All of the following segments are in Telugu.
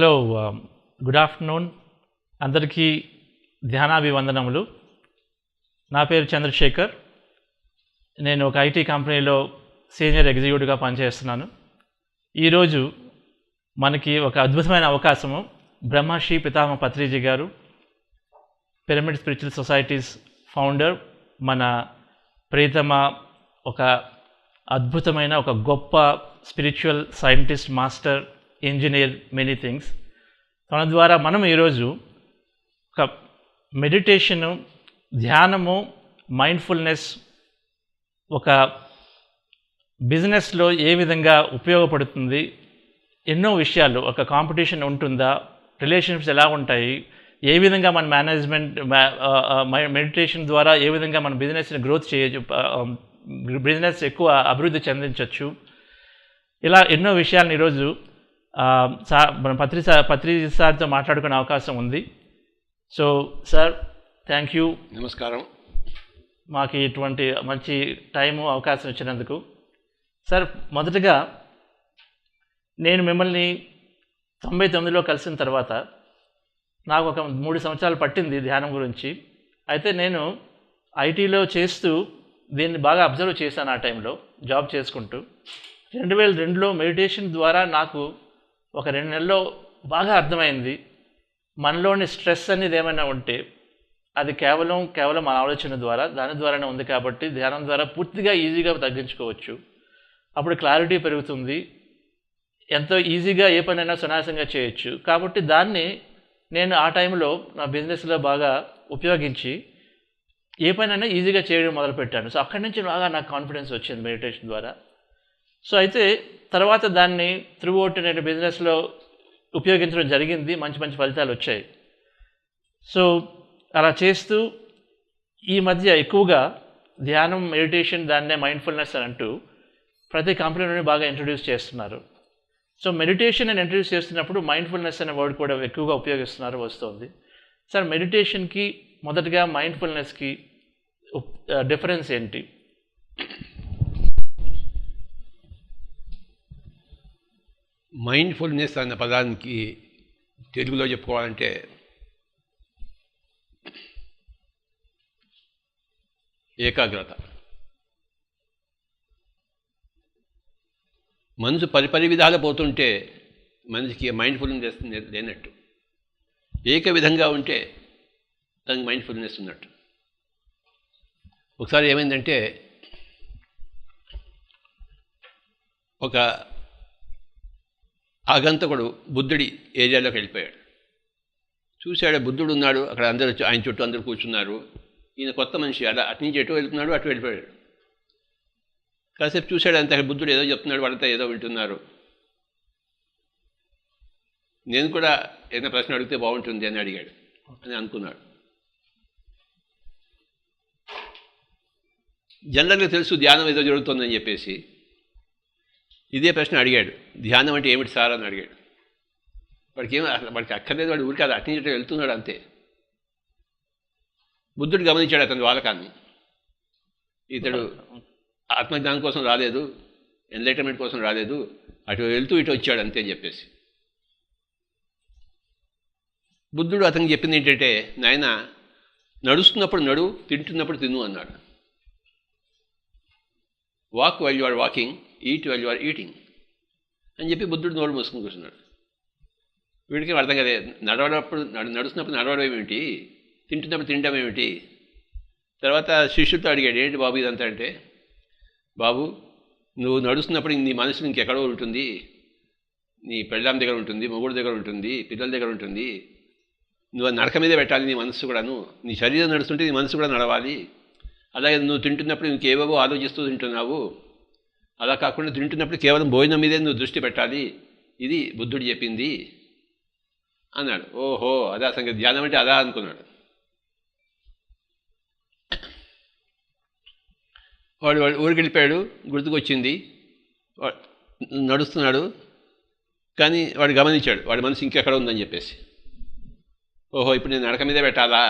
హలో గుడ్ ఆఫ్టర్నూన్ అందరికీ ధ్యానాభివందనములు. నా పేరు చంద్రశేఖర్. నేను ఒక ఐటీ కంపెనీలో సీనియర్ ఎగ్జిక్యూటివ్గా పనిచేస్తున్నాను. ఈరోజు మనకి ఒక అద్భుతమైన అవకాశము. బ్రహ్మశ్రీ పితామహ పత్రిజీ గారు, పిరమిడ్ స్పిరిచువల్ సొసైటీస్ ఫౌండర్, మన ప్రియతమ ఒక అద్భుతమైన ఒక గొప్ప spiritual scientist, master, engineer, many things. తన ద్వారా మనం ఈరోజు ఒక మెడిటేషను, ధ్యానము, మైండ్ఫుల్నెస్ ఒక బిజినెస్లో ఏ విధంగా ఉపయోగపడుతుంది, ఎన్నో విషయాలు, ఒక కాంపిటీషన్ ఉంటుందా, రిలేషన్షిప్స్ ఎలా ఉంటాయి, ఏ విధంగా మన మేనేజ్మెంట్ మెడిటేషన్ ద్వారా ఏ విధంగా మన బిజినెస్ని గ్రోత్ చేయొచ్చు, బిజినెస్ ఎక్కువ అభివృద్ధి చెందించవచ్చు, ఇలా ఎన్నో విషయాలను ఈరోజు మన పత్రి సార్తో మాట్లాడుకునే అవకాశం ఉంది. So sir, thank you. నమస్కారం. మాకు ఇటువంటి మంచి టైము, అవకాశం ఇచ్చినందుకు. సార్, మొదటగా నేను మిమ్మల్ని 99లో కలిసిన తర్వాత నాకు ఒక 3 సంవత్సరాలు పట్టింది ధ్యానం గురించి. అయితే నేను ఐటీలో చేస్తూ దీన్ని బాగా అబ్జర్వ్ చేశాను. ఆ టైంలో జాబ్ చేసుకుంటూ 2002లో మెడిటేషన్ ద్వారా నాకు ఒక 2 నెలల్లో బాగా అర్థమైంది, మనలోని స్ట్రెస్ అనేది ఏమైనా ఉంటే అది కేవలం మన ఆలోచన ద్వారా, దాని ద్వారానే ఉంది. కాబట్టి ధ్యానం ద్వారా పూర్తిగా ఈజీగా తగ్గించుకోవచ్చు. అప్పుడు క్లారిటీ పెరుగుతుంది, ఎంతో ఈజీగా ఏ పనైనా సునాయాసంగా చేయొచ్చు. కాబట్టి దాన్ని నేను ఆ టైంలో నా బిజినెస్లో బాగా ఉపయోగించి ఏ పనైనా ఈజీగా చేయడం మొదలుపెట్టాను. సో అక్కడి నుంచి బాగా నాకు కాన్ఫిడెన్స్ వచ్చింది మెడిటేషన్ ద్వారా. సో అయితే తర్వాత దాన్ని త్రూఅవుట్ నేను బిజినెస్లో ఉపయోగించడం జరిగింది, మంచి మంచి ఫలితాలు వచ్చాయి. సో అలా చేస్తూ ఈ మధ్య ఎక్కువగా ధ్యానం, మెడిటేషన్, దాన్నే మైండ్ఫుల్నెస్ అని అంటూ ప్రతి కంపెనీలోనే బాగా ఇంట్రడ్యూస్ చేస్తున్నారు. సో మెడిటేషన్ అని ఇంట్రడ్యూస్ చేస్తున్నప్పుడు మైండ్ఫుల్నెస్ అనే వర్డ్ కూడా ఎక్కువగా ఉపయోగిస్తున్నారు, వస్తుంది. సార్, మెడిటేషన్కి మొదటగా మైండ్ఫుల్నెస్కి డిఫరెన్స్ ఏంటి? మైండ్ఫుల్నెస్ అన్న పదానికి తెలుగులో చెప్పుకోవాలంటే ఏకాగ్రత. మనసు పరిపరి విధాలు పోతుంటే మనిషికి మైండ్ఫుల్నెస్ లేనట్టు. ఏక విధంగా ఉంటే దానికి మైండ్ఫుల్నెస్ ఉన్నట్టు. ఒకసారి ఏమైందంటే, ఒక ఆగంతకుడు బుద్ధుడి ఏరియాలోకి వెళ్ళిపోయాడు. చూశాడు, బుద్ధుడు ఉన్నాడు అక్కడ, అందరూ ఆయన చుట్టూ అందరూ కూర్చున్నారు. ఈయన కొత్త మనిషి, అలా అటు నుంచి ఎటు వెళ్తున్నాడు, అటు వెళ్ళిపోయాడు. కాసేపు చూశాడు, అంత బుద్ధుడు ఏదో చెప్తున్నాడు, వాళ్ళంతా ఏదో వింటున్నారు. నేను కూడా ఏదైనా ప్రశ్న అడిగితే బాగుంటుంది అని అడిగాడు అని అనుకున్నాడు. జనరల్గా తెలుసు ధ్యానం ఏదో జరుగుతుందని చెప్పేసి ఇదే ప్రశ్న అడిగాడు. ధ్యానం అంటే ఏమిటి సార్ అని అడిగాడు. వాడికి అక్కర్లేదు, వాడు ఊరికి అది అటు నుంచి వెళ్తున్నాడు అంతే. బుద్ధుడు గమనించాడు అతని వాలకాన్ని. ఇతడు ఆత్మజ్ఞానం కోసం రాలేదు, ఎన్లైటన్మెంట్ కోసం రాలేదు, అటు వెళ్తూ ఇటు వచ్చాడు అంతే అని చెప్పేసి. బుద్ధుడు అతనికి చెప్పింది ఏంటంటే, నాయన, నడుస్తున్నప్పుడు నడు, తింటున్నప్పుడు తిను అన్నాడు. Walk while you are walking, eat while you are eating అని చెప్పి బుద్ధుడు నోరు మూసుకుని కూర్చున్నాడు. వీడికి అర్థం కదే, నడుస్తున్నప్పుడు నడవడం ఏమిటి, తింటున్నప్పుడు తినడం ఏమిటి. తర్వాత శిష్యుడితో అడిగాడు, ఏంటి బాబు ఇదంతా అంటే, బాబు, నువ్వు నడుస్తున్నప్పుడు నీ మనసు ఇంకెక్కడో ఉంటుంది, నీ పెళ్ళాం దగ్గర ఉంటుంది, మొగుడు దగ్గర ఉంటుంది, పిల్లల దగ్గర ఉంటుంది. నువ్వు నడక మీదే పెట్టాలి నీ మనసు కూడాను. నీ శరీరం నడుస్తుంటే నీ మనసు కూడా నడవాలి. అలాగే నువ్వు తింటున్నప్పుడు ఇంకేవేవో ఆలోచిస్తూ తింటున్నావు. అలా కాకుండా తింటున్నప్పుడు కేవలం భోజనం మీదే నువ్వు దృష్టి పెట్టాలి. ఇది బుద్ధుడు చెప్పింది అన్నాడు. ఓహో, అదా సంగతి, ధ్యానం అంటే అదా అనుకున్నాడు. వాడు ఊరికి వెళ్ళిపోయాడు. గుర్తుకొచ్చింది, నడుస్తున్నాడు. కానీ వాడు గమనించాడు, వాడి మనసు ఇంకెక్కడ ఉందని చెప్పేసి. ఓహో, ఇప్పుడు నేను నడక మీదే పెట్టాలా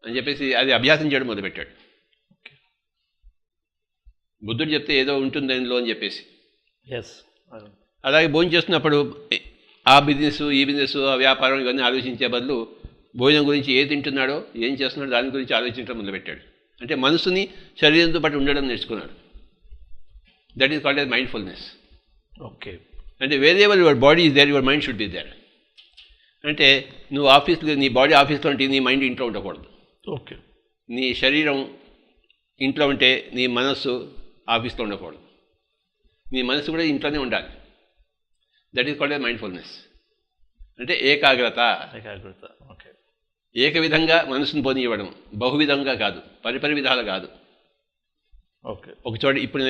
అని చెప్పేసి అది అభ్యాసం చేయడం మొదలుపెట్టాడు. బుద్ధుడు చెప్తే ఏదో ఉంటుంది దానిలో అని చెప్పేసి. ఎస్. అలాగే భోజనం చేస్తున్నప్పుడు ఆ బిజినెస్, ఈ బిజినెస్, ఆ వ్యాపారం ఇవన్నీ ఆలోచించే బదులు భోజనం గురించి ఏం తింటున్నాడో, ఏం చేస్తున్నాడో దాని గురించి ఆలోచించడం మొదలుపెట్టాడు. అంటే మనసుని శరీరంతో పాటు ఉండడం నేర్చుకున్నాడు. That is called as mindfulness. Okay. అంటే wherever your body is there, your mind should be there. అంటే నువ్వు ఆఫీస్లో, నీ బాడీ ఆఫీస్లో ఉంటే నీ మైండ్ ఇంట్లో ఉండకూడదు. ఓకే. నీ శరీరం ఇంట్లో ఉంటే నీ మనస్సు ఆఫీస్లో ఉండకూడదు. నీ మనస్సు కూడా ఇంట్లోనే ఉండాలి. That is called as mindfulness. అంటే ఏకాగ్రత. ఓకే. ఏక విధంగా మనసును పోనీయడం, బహువిధంగా కాదు, పరిపరి విధాలు కాదు. ఓకే. ఒక చోట ఇప్పుడు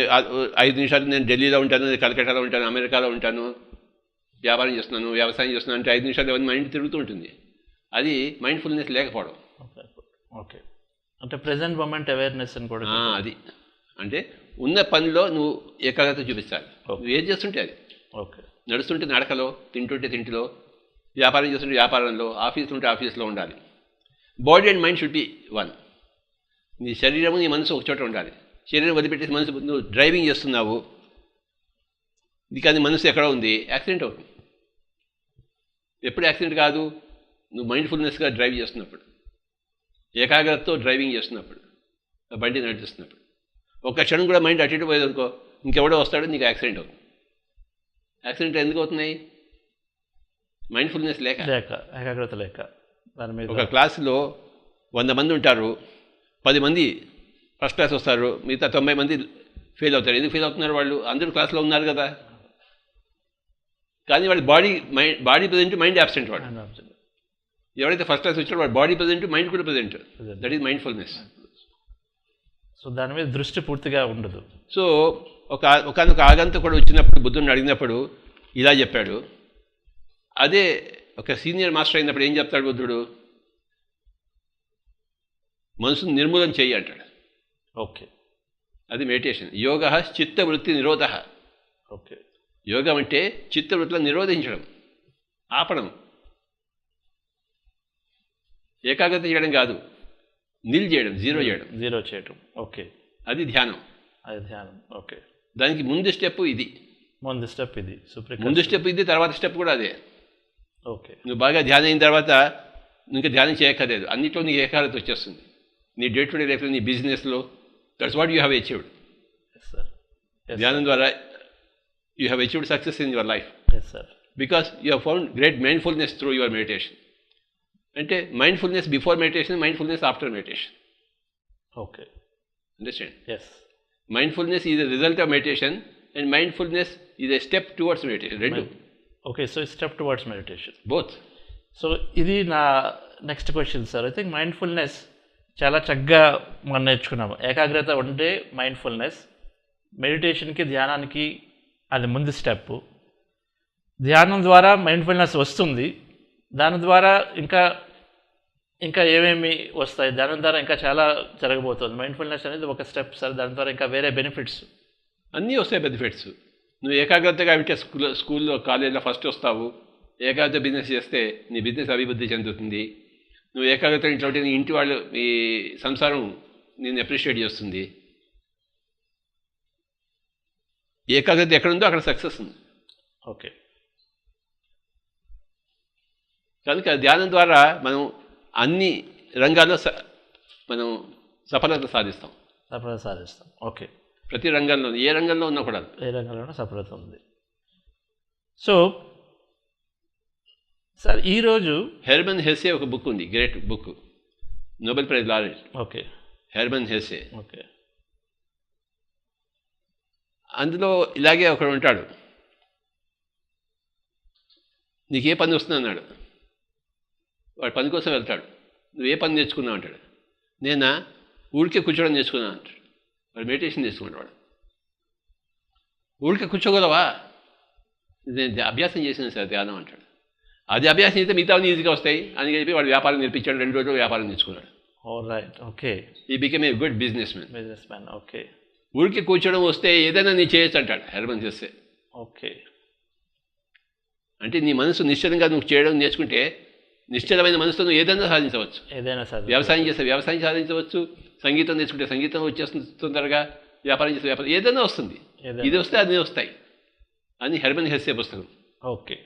5 నిమిషాలు నేను ఢిల్లీలో ఉంటాను, కలకట్టాలో ఉంటాను, అమెరికాలో ఉంటాను, వ్యాపారం చేస్తున్నాను, వ్యవసాయం చేస్తున్నాను అంటే 5 నిమిషాలు ఎవరి మైండ్ తిరుగుతూ ఉంటుంది. అది మైండ్ఫుల్నెస్ లేకపోవడం. ఓకే. అంటే ప్రెజెంట్ మూమెంట్ అవేర్నెస్ అని కూడా. అది అంటే ఉన్న పనిలో నువ్వు ఏకాగ్రత చూపించాలి. నువ్వు ఏం చేస్తుంటే అది. ఓకే. నడుస్తుంటే నడకలో, తింటుంటే తింటిలో, వ్యాపారం చేస్తుంటే వ్యాపారంలో, ఆఫీస్లో ఉంటే ఆఫీస్లో ఉండాలి. Body and mind should B one. నీ శరీరము, నీ మనసు ఒక చోట ఉండాలి. శరీరం వదిలిపెట్టేసి మనసు, నువ్వు డ్రైవింగ్ చేస్తున్నావు, కానీ మనసు ఎక్కడో ఉంది, యాక్సిడెంట్ అవుతుంది. ఎప్పుడు యాక్సిడెంట్ కాదు? నువ్వు మైండ్ఫుల్నెస్గా డ్రైవ్ చేస్తున్నప్పుడు, ఏకాగ్రతతో డ్రైవింగ్ చేస్తున్నప్పుడు, బండి నడిపిస్తున్నప్పుడు. ఒక క్షణం కూడా మైండ్ అటు ఇటు పోయేదనుకో, ఇంకెవడో వస్తాడో నీకు యాక్సిడెంట్ అవుతుంది. యాక్సిడెంట్ ఎందుకు అవుతున్నాయి? మైండ్ఫుల్నెస్ లేక, ఏకాగ్రత లేక. దాని మీద ఒక క్లాసులో 100 మంది ఉంటారు, 10 మంది ఫస్ట్ క్లాస్ వస్తారు, మిగతా 90 మంది ఫెయిల్ అవుతారు. ఎందుకు ఫెయిల్ అవుతున్నారు? వాళ్ళు అందరూ క్లాస్లో ఉన్నారు కదా, కానీ వాడి బాడీ ప్రజెంట్, మైండ్ అబ్సెంట్. వాడు ఎవరైతే ఫస్ట్ క్లాస్ వచ్చాడో వాడు బాడీ ప్రజెంట్, మైండ్ కూడా present. That is mindfulness. So దాని మీద దృష్టి పూర్తిగా ఉండదు. సో ఒకనొక ఆగంతకుడు వచ్చినప్పుడు బుద్ధుడిని అడిగినప్పుడు ఇలా చెప్పాడు. అదే ఒక సీనియర్ మాస్టర్ అయినప్పుడు ఏం చెప్తాడు బుద్ధుడు? మనసును నిర్మూలన చెయ్యి అంటాడు. ఓకే. అది మెడిటేషన్. యోగ చిత్తవృత్తి నిరోధ. ఓకే. యోగం అంటే చిత్తవృత్తులను నిరోధించడం, ఆపడం. ఏకాగ్రత చేయడం కాదు, నిల్ చేయడం, జీరో చేయడం. ఓకే. అది ధ్యానం. ఓకే. దానికి ముందు స్టెప్ ఇది. ముందు స్టెప్ ఇది, తర్వాత స్టెప్ కూడా అదే. ఓకే. నువ్వు బాగా ధ్యానం అయిన తర్వాత ఇంకా ధ్యానం చేయక్కర్లేదు, అన్నింటిలో నీకు ఏకాగ్రత వచ్చేస్తుంది. నీ డే టు డే లైఫ్లో, నీ బిజినెస్లో, that's what you have achieved. ధ్యానం ద్వారా you have achieved success in your life. Because you have found great mindfulness through your meditation. అంటే mindfulness before meditation, mindfulness after meditation. Okay. Understand? Yes. Mindfulness is a result of meditation and mindfulness is a step towards meditation. Rendu. Okay, so step towards meditation. Both. So ఇది నా next question sir. I think mindfulness చాలా చక్కగా మనం నేర్చుకున్నాము. ఏకాగ్రత ఉంటే మైండ్ఫుల్నెస్, మెడిటేషన్కి, ధ్యానానికి అది ముందు స్టెప్. ధ్యానం ద్వారా మైండ్ఫుల్నెస్ వస్తుంది, దాని ద్వారా ఇంకా ఏమేమి వస్తాయి, దాని ద్వారా ఇంకా చాలా జరగబోతుంది. మైండ్ఫుల్నెస్ అనేది ఒక స్టెప్ సార్, దాని ద్వారా ఇంకా వేరే బెనిఫిట్స్ అన్నీ వస్తాయి. బెనిఫిట్స్ నువ్వు ఏకాగ్రతగా ఉంటే స్కూల్లో, కాలేజీలో ఫస్ట్ వస్తావు. ఏకాగ్రత బిజినెస్ చేస్తే నీ బిజినెస్ అభివృద్ధి చెందుతుంది. నువ్వు ఏకాగ్రత ఇంట్లో ఉంటే నీ ఇంటి వాళ్ళు, నీ సంసారం నేను అప్రిషియేట్ చేస్తుంది. ఏకాగ్రత ఎక్కడుందో అక్కడ సక్సెస్ ఉంది. ఓకే. కనుక ధ్యానం ద్వారా మనం అన్ని రంగాల్లో మనం సఫలత సాధిస్తాం. ఓకే. ప్రతి రంగంలో, ఏ రంగంలో ఉన్నా కూడా, ఏ రంగంలోనూ సఫలత ఉంది. సో సార్ ఈరోజు హెర్మన్ హెస్సే ఒక బుక్ ఉంది, great book, Nobel prize laureate. Okay. Hermon Hesse. Okay. అందులో ఇలాగే ఒకడు ఉంటాడు. నీకు ఏ పని వస్తుంది అన్నాడు. వాడు పని కోసం వెళ్తాడు. నువ్వు ఏ పని నేర్చుకున్నావు అంటాడు. నేనా ఊరికే కూర్చోవడం నేర్చుకున్నాను అంటాడు. వాడు మెడిటేషన్ నేర్చుకున్నాడు. వాడు ఊరికే కూర్చోగలవా? నేను అభ్యాసం చేసిన సార్ ధ్యానం అంటాడు. అది అభ్యాసం చేస్తే మిగతా ఈజీగా వస్తాయి అని చెప్పి వాడు వ్యాపారం నేర్పించాడు. 2 రోజులు వ్యాపారం నేర్చుకున్నాడు. Right. Okay. He became a good businessman. Okay. ఊరికే కూర్చోవడం వస్తే ఏదైనా నీ చేయొచ్చు అంటాడు హెర్మన్ హెస్సే. ఓకే. అంటే నీ మనసు నిశ్చలంగా నువ్వు చేయడం నేర్చుకుంటే, నిశ్చలమైన మనసుతో నువ్వు ఏదైనా సాధించవచ్చు. వ్యవసాయం చేస్తే వ్యవసాయం సాధించవచ్చు, సంగీతం నేర్చుకుంటే సంగీతం వచ్చేస్తుంది తొందరగా, వ్యాపారం చేస్తే వ్యాపారం, ఏదైనా వస్తుంది. ఇది వస్తే అన్నీ వస్తాయి అని హెర్మన్ హెస్సే పుస్తకం. Okay.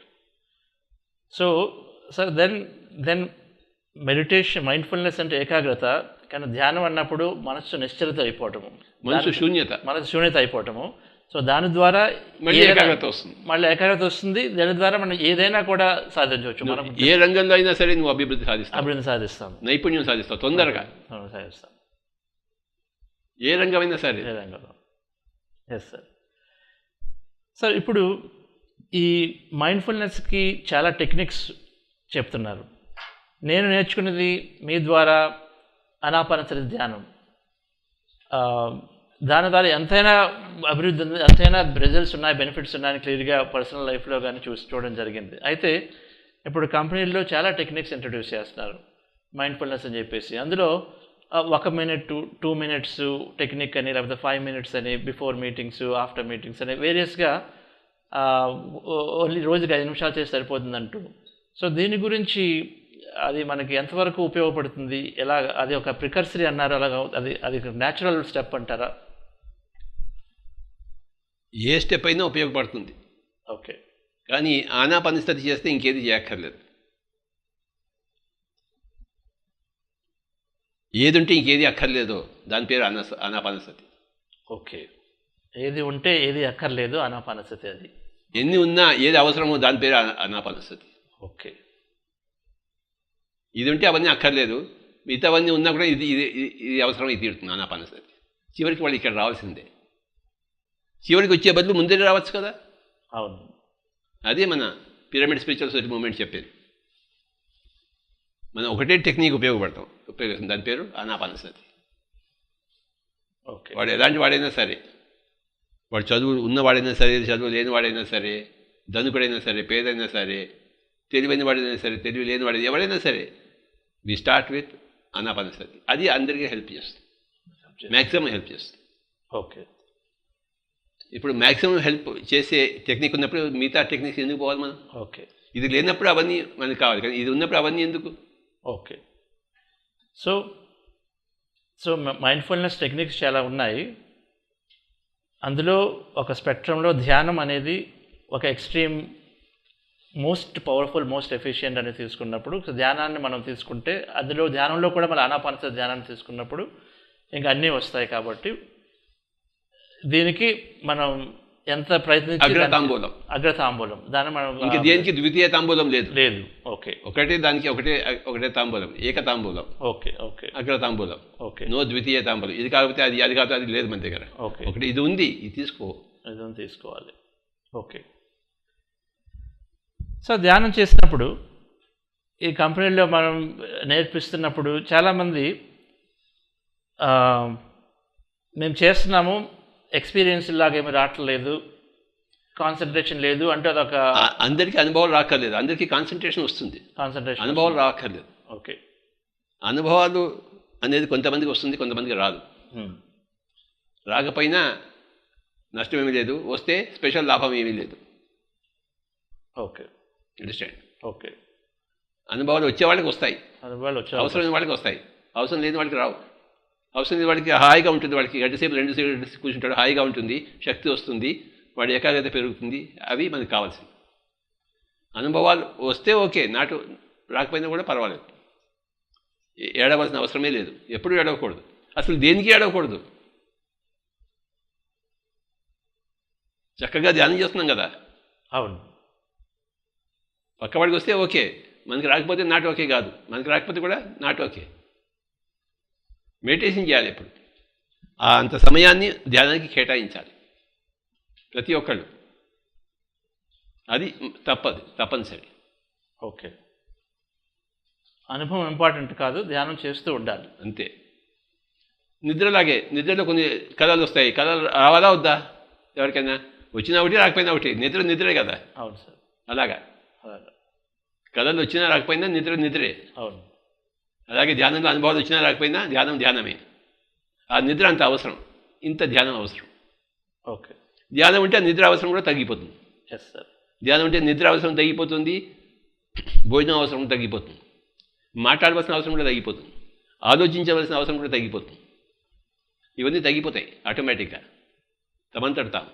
So sir then meditation, mindfulness అంటే ఏకాగ్రత, కానీ ధ్యానం అన్నప్పుడు మనస్సు నిశ్చలత అయిపోవటము, మనసు శూన్యత, మనసు శూన్యత అయిపోవటము. సో దాని ద్వారా మళ్ళీ ఏకాగ్రత వస్తుంది. మళ్ళీ ఏకాగ్రత వస్తుంది. దాని ద్వారా మనం ఏదైనా కూడా సాధించవచ్చు. మనం ఏ రంగంలో అయినా సరే నువ్వు అభివృద్ధి సాధిస్తాం, నైపుణ్యం సాధిస్తావు తొందరగా. సాధిస్తాం ఏ రంగమైనా సరే. ఏ రంగంలో. Yes sir. సార్ ఇప్పుడు ఈ మైండ్ఫుల్నెస్కి చాలా టెక్నిక్స్ చెప్తున్నారు. నేను నేర్చుకున్నది మీ ద్వారా ఆనాపానసతి ధ్యానం. దాని ద్వారా ఎంతైనా అభివృద్ధి ఉంది, ఎంతైనా రిజల్ట్స్ ఉన్నాయి, బెనిఫిట్స్ ఉన్నాయని క్లియర్గా పర్సనల్ లైఫ్లో కానీ చూడడం జరిగింది. అయితే ఇప్పుడు కంపెనీల్లో చాలా టెక్నిక్స్ ఇంట్రడ్యూస్ చేస్తున్నారు మైండ్ఫుల్నెస్ అని చెప్పేసి. అందులో 1 minute 2 minutes టెక్నిక్ అని, లేకపోతే 5 minutes అని, బిఫోర్ మీటింగ్స్, ఆఫ్టర్ మీటింగ్స్ అని వేరియస్గా ఓన్లీ రోజుకి 5 నిమిషాలు చేసి సరిపోతుందంటూ. సో దీని గురించి అది మనకి ఎంతవరకు ఉపయోగపడుతుంది, ఎలా, అది ఒక ప్రికర్సరీ అన్నారు, అలాగా అది న్యాచురల్ స్టెప్ అంటారా? ఏ స్టెప్ అయినా ఉపయోగపడుతుంది. ఓకే. కానీ ఆనాపానసతి చేస్తే ఇంకేది చేయక్కర్లేదు. ఏదుంటే ఇంకేది అక్కర్లేదో దాని పేరు ఆనాపానసతి. ఓకే. ఏది ఉంటే ఏది అక్కర్లేదు ఆనాపానసతి. అది ఎన్ని ఉన్నా ఏది అవసరమో దాని పేరు ఆనాపానసతి. ఓకే. ఇది ఉంటే అవన్నీ అక్కర్లేదు, మిగతావన్నీ ఉన్నా కూడా ఇది ఇది ఇది అవసరం, ఇది తీరుతుంది ఆనాపానసతి. చివరికి వాళ్ళు ఇక్కడ రావాల్సిందే. చివరికి వచ్చే బదులు ముందే రావచ్చు కదా. అవును. అదే మన పిరమిడ్ స్పిరిచువల్ సొసైటీ మూమెంట్ చెప్పేది. మనం ఒకటే టెక్నిక్ ఉపయోగిస్తాం, దాని పేరు ఆనాపానసతి. ఓకే. వాడు ఎలాంటి వాడైనా సరే, వాడు చదువు ఉన్నవాడైనా సరే, చదువు లేని వాడైనా సరే, ధనుకుడైనా సరే, పేదైనా సరే, తెలివైన వాడైనా సరే, తెలివి లేని వాడైనా, ఎవరైనా సరే, వి స్టార్ట్ విత్ ఆనాపానసతి. అది అందరికీ హెల్ప్ చేస్తుంది, మ్యాక్సిమం హెల్ప్ చేస్తుంది. ఓకే. ఇప్పుడు మ్యాక్సిమం హెల్ప్ చేసే టెక్నిక్ ఉన్నప్పుడు మిగతా టెక్నిక్స్ ఎందుకు పోవాలి మనం? ఓకే. ఇది లేనప్పుడు అవన్నీ మనకు కావాలి, కానీ ఇది ఉన్నప్పుడు అవన్నీ ఎందుకు? ఓకే. సో మైండ్ఫుల్నెస్ టెక్నిక్స్ చాలా ఉన్నాయి. అందులో ఒక స్పెక్ట్రంలో ధ్యానం అనేది ఒక extreme most powerful, most efficient అని తీసుకున్నప్పుడు, ధ్యానాన్ని మనం తీసుకుంటే అందులో ధ్యానంలో కూడా మన ఆనాపానసతి ధ్యానాన్ని తీసుకున్నప్పుడు ఇంకా అన్నీ వస్తాయి. కాబట్టి దీనికి మనం ఎంత ప్రయత్నించి అగ్రతాంబూలం దాన్ని మనం ఇంకా దేనికి ద్వితీయ తాంబూలం లేదు. ఓకే. ఒకటే దానికి ఒకటే తాంబూలం, ఏకతాంబూలం. ఓకే. ఓకే. అగ్రతాంబూలం. ఓకే. నో ద్వితీయ తాంబూలం. ఇది కాకపోతే అది, అది కాకపోతే అది లేదు మన దగ్గర. ఓకే. ఒకటి ఇది ఉంది, ఇది తీసుకోవాలి. ఓకే. సో ధ్యానం చేసినప్పుడు ఈ కంపెనీలో మనం నేర్పిస్తున్నప్పుడు చాలామంది మేము చేస్తున్నాము, ఎక్స్పీరియన్స్ లాగా ఏమి రావట్లేదు, కాన్సన్ట్రేషన్ లేదు అంటే అదొక, అందరికీ అనుభవాలు రాక్కర్లేదు, అందరికీ కాన్సన్ట్రేషన్ వస్తుంది, అనుభవాలు రాక్కర్లేదు. ఓకే. అనుభవాలు అనేది కొంతమందికి వస్తుంది, కొంతమందికి రాదు. రాకపోయినా నష్టం ఏమీ లేదు, వస్తే స్పెషల్ లాభం ఏమీ లేదు. ఓకే. అండర్స్టాండ్? ఓకే. అనుభవాలు వచ్చే వాళ్ళకి వస్తాయి, అవసరమైన వాళ్ళకి వస్తాయి, అవసరం లేని వాళ్ళకి రావు. అవసరం లేని వాడికి హాయిగా ఉంటుంది, వాడికి గంటసేపు 2 seconds కూర్చుంటాడు, హాయిగా ఉంటుంది, శక్తి వస్తుంది, వాడి ఏకాగ్రత పెరుగుతుంది. అవి మనకు కావాల్సింది. అనుభవాలు వస్తే ఓకే, రాకపోయినా కూడా పర్వాలేదు, ఏడవలసిన అవసరమే లేదు. ఎప్పుడూ ఏడవకూడదు, అసలు దేనికి ఏడవకూడదు. చక్కగా ధ్యానం చేస్తున్నాం కదా. అవును. పక్కవాడికి వస్తే ఓకే, మనకి రాకపోతే నాట్ ఓకే కాదు, మనకి రాకపోతే కూడా నాట్ ఓకే. మెడిటేషన్ చేయాలి ఎప్పుడు, అంత సమయాన్ని ధ్యానానికి కేటాయించాలి ప్రతి ఒక్కళ్ళు. అది తప్పనిసరి. ఓకే. అనుభవం ఇంపార్టెంట్ కాదు, ధ్యానం చేస్తూ ఉండాలి అంతే. నిద్రలాగే, నిద్రలో కొన్ని కళలు వస్తాయి, కళలు రావాలా వద్దా? ఎవరికైనా వచ్చినా ఒకటి, రాకపోయినా ఒకటి. నిద్రే కదా. అవును సార్. అలాగా కళలు వచ్చినా రాకపోయినా నిద్రే. అవును. అలాగే ధ్యానంలో అనుభవాలు వచ్చినా రాకపోయినా ధ్యానమే. ఆ నిద్ర అంత అవసరం, ఇంత ధ్యానం అవసరం. ఓకే. ధ్యానం ఉంటే నిద్ర అవసరం కూడా తగ్గిపోతుంది. Yes sir. ధ్యానం ఉంటే నిద్ర అవసరం తగ్గిపోతుంది, భోజనం అవసరం తగ్గిపోతుంది, మాట్లాడవలసిన అవసరం కూడా తగ్గిపోతుంది, ఆలోచించవలసిన అవసరం కూడా తగ్గిపోతుంది. ఇవన్నీ తగ్గిపోతాయి ఆటోమేటిక్గా, తమంతట తాము.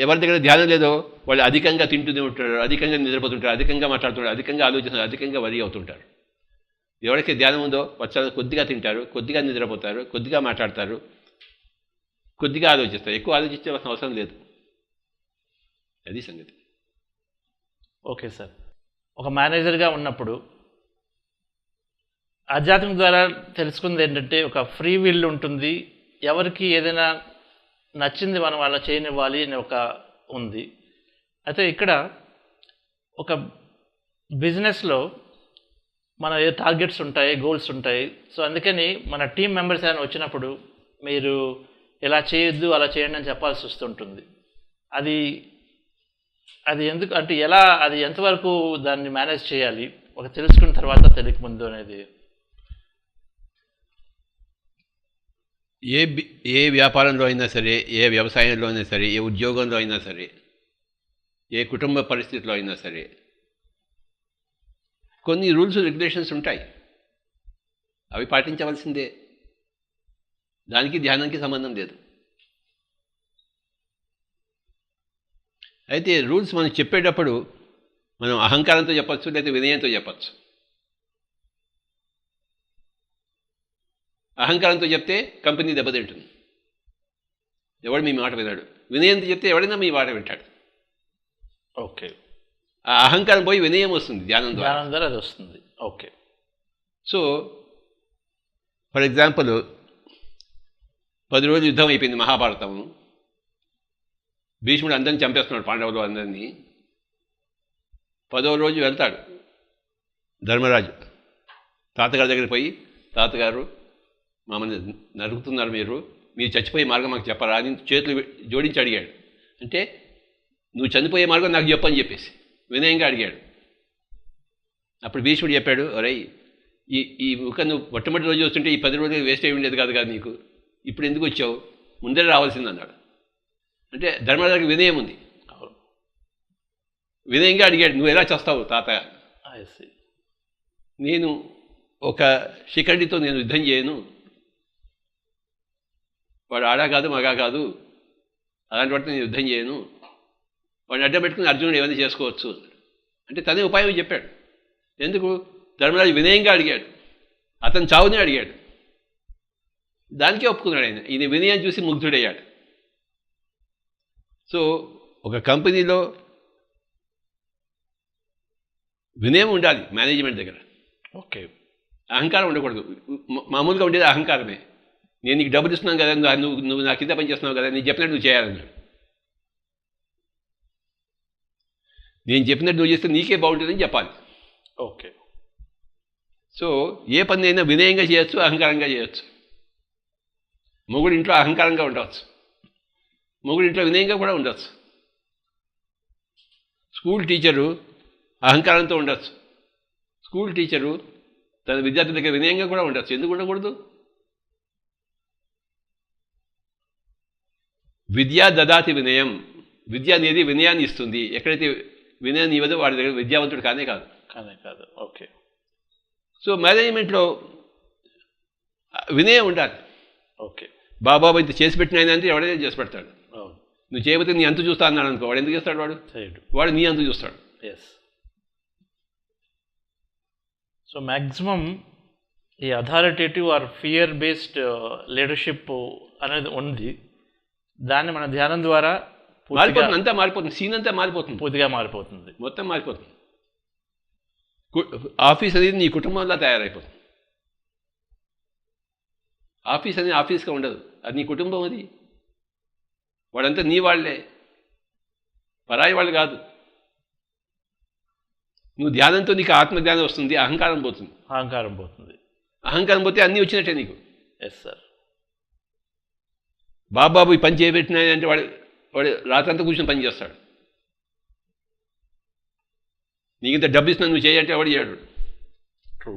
ఎవరి దగ్గర ధ్యానం లేదో వాళ్ళు అధికంగా తింటూనే ఉంటారు, అధికంగా నిద్రపోతుంటారు, అధికంగా మాట్లాడుతుంటారు, అధికంగా ఆలోచిస్తారు, అధికంగా వరి అవుతుంటారు. ఎవరికి ధ్యానం ఉందో వచ్చారు కొద్దిగా తింటారు, కొద్దిగా నిద్రపోతారు, కొద్దిగా మాట్లాడతారు, కొద్దిగా ఆలోచిస్తారు. ఎక్కువ ఆలోచించవలసిన అవసరం లేదు. అది సంగతి. Okay sir. ఒక మేనేజర్గా ఉన్నప్పుడు ఆధ్యాత్మిక ద్వారా తెలుసుకుంది ఏంటంటే ఒక ఫ్రీ విల్ ఉంటుంది. ఎవరికి ఏదైనా నచ్చింది మనం వాళ్ళ చేయనివ్వాలి అని ఒక ఉంది. అయితే ఇక్కడ ఒక బిజినెస్లో మన ఏ టార్గెట్స్ ఉంటాయి, గోల్స్ ఉంటాయి. సో అందుకని మన టీం మెంబర్స్ ఏమైనా వచ్చినప్పుడు మీరు ఇలా చేయొద్దు అలా చేయండి అని చెప్పాల్సి వస్తుంటుంది. అది అది ఎందుకు అంటే ఎలా, అది ఎంతవరకు దాన్ని మేనేజ్ చేయాలి ఒక తెలుసుకున్న తర్వాత తెలియకముందు అనేది? ఏ వ్యాపారంలో అయినా సరే, ఏ వ్యవసాయంలో అయినా సరే, ఏ ఉద్యోగంలో అయినా సరే, ఏ కుటుంబ పరిస్థితిలో అయినా సరే కొన్ని రూల్స్ రెగ్యులేషన్స్ ఉంటాయి. అవి పాటించవలసిందే. దానికి ధ్యానానికి సంబంధం లేదు. అయితే రూల్స్ మనం చెప్పేటప్పుడు మనం అహంకారంతో చెప్పచ్చు, లేదా వినయంతో చెప్పచ్చు. అహంకారంతో చెప్తే కంపెనీ దెబ్బతింటుంది, ఎవడు మీ మాట వినాడు. వినయంతో చెప్తే ఎవడైనా మీ మాట వింటాడు. ఓకే. ఆ అహంకారం పోయి వినయం వస్తుంది ధ్యానం ద్వారా. అది వస్తుంది. ఓకే. సో ఫర్ ఎగ్జాంపుల్ 10 రోజులు యుద్ధం అయిపోయింది, మహాభారతం. భీష్ముడు అందరిని చంపేస్తున్నాడు, పాండవులు అందరినీ. 10వ రోజు వెళ్తాడు ధర్మరాజు తాతగారి దగ్గరికి పోయి, తాతగారు మమ్మల్ని నరుకుతున్నారు, మీరు చచ్చిపోయే మార్గం మాకు చెప్పరా అని చేతులు జోడించి అడిగాడు. అంటే నువ్వు చనిపోయే మార్గం నాకు చెప్పని చెప్పేసి వినయంగా అడిగాడు. అప్పుడు భీష్ముడు చెప్పాడు, అరే ఈ నువ్వు మొట్టమొదటి రోజు వస్తుంటే ఈ 10 రోజులు వేస్ట్ అయి ఉండేది కాదు నీకు, ఇప్పుడు ఎందుకు వచ్చావు, ముందే రావాల్సింది అన్నాడు. అంటే ధర్మరాజుకి వినయం ఉంది. వినయంగా అడిగాడు, నువ్వు ఎలా చేస్తావు తాత? నేను ఒక శిఖండితో నేను యుద్ధం చేయను, వాడు ఆడా కాదు మగా కాదు, అలాంటి వాటితో నేను యుద్ధం చేయను, వాడిని అడ్డం పెట్టుకుని అర్జునుడు ఏమైనా చేసుకోవచ్చు అంటే తనే ఉపాయం చెప్పాడు. ఎందుకు? ధర్మరాజు వినయంగా అడిగాడు, అతను చావునే అడిగాడు, దానికే ఒప్పుకున్నాడు ఆయన. ఈయన వినయం చూసి ముగ్ధుడయ్యాడు. సో ఒక కంపెనీలో వినయం ఉండాలి మేనేజ్మెంట్ దగ్గర. ఓకే. అహంకారం ఉండకూడదు. మామూలుగా ఉండేది అహంకారమే. నేను నీకు డబ్బులు ఇస్తున్నాను కదా, నువ్వు నా కింద పని చేస్తున్నావు కదా, నేను చెప్పినట్టు నువ్వు చేయాలన్నాడు. నేను చెప్పినట్టు నువ్వు చేస్తే నీకే బాగుంటుందని చెప్పాలి. ఓకే. సో ఏ పని అయినా వినయంగా చేయొచ్చు, అహంకారంగా చేయొచ్చు. మొగుడు ఇంట్లో అహంకారంగా ఉండవచ్చు, మొగుడు ఇంట్లో వినయంగా కూడా ఉండవచ్చు. స్కూల్ టీచరు అహంకారంతో ఉండొచ్చు, స్కూల్ టీచరు తన విద్యార్థుల దగ్గర వినయంగా కూడా ఉండొచ్చు. ఎందుకు ఉండకూడదు? విద్యా దదాతి వినయం. విద్య అనేది వినయాన్ని ఇస్తుంది. ఎక్కడైతే వినయాన్ని ఇవ్వదో వాడి దగ్గర విద్యావంతుడు కానే కాదు. ఓకే. సో మేనేజ్మెంట్లో వినయం ఉండాలి. ఓకే. బాబాబు ఇంత చేసి పెట్టిన ఆయన అంటే ఎవడైనా చేసి పెడతాడు. నువ్వు చేయబోతే నీ అంతు చూస్తా అన్నాడు అనుకో, వాడు ఎందుకు చేస్తాడు? వాడు నీ అంతు చూస్తాడు. ఎస్. సో మ్యాక్సిమం ఈ authoritative or fear based leadership అనేది ఉంది. దాన్ని మన ధ్యానం ద్వారా మారిపోతుంది, అంతా మారిపోతుంది, సీన్ అంతా మారిపోతుంది, పూర్తిగా మారిపోతుంది, మొత్తం మారిపోతుంది. ఆఫీస్ అనేది నీ కుటుంబంలా తయారైపోతుంది. ఆఫీస్ అనేది ఆఫీస్గా ఉండదు, అది నీ కుటుంబం. అది వాడంతా నీ వాళ్లే, పరాయి వాళ్ళు కాదు. నువ్వు ధ్యానంతో నీకు ఆత్మజ్ఞానం వస్తుంది, అహంకారం పోతుంది. అహంకారం పోతే అన్నీ వచ్చినట్టే నీకు. Yes sir. బాబాబు ఈ పని చేయబెట్టినాయంటే వాడు రాత్రంతా కూర్చొని పని చేస్తాడు. నీకు ఇంత డబ్బు ఇస్తున్నా నువ్వు చేయంటే వాడు చేయడు. ట్రూ.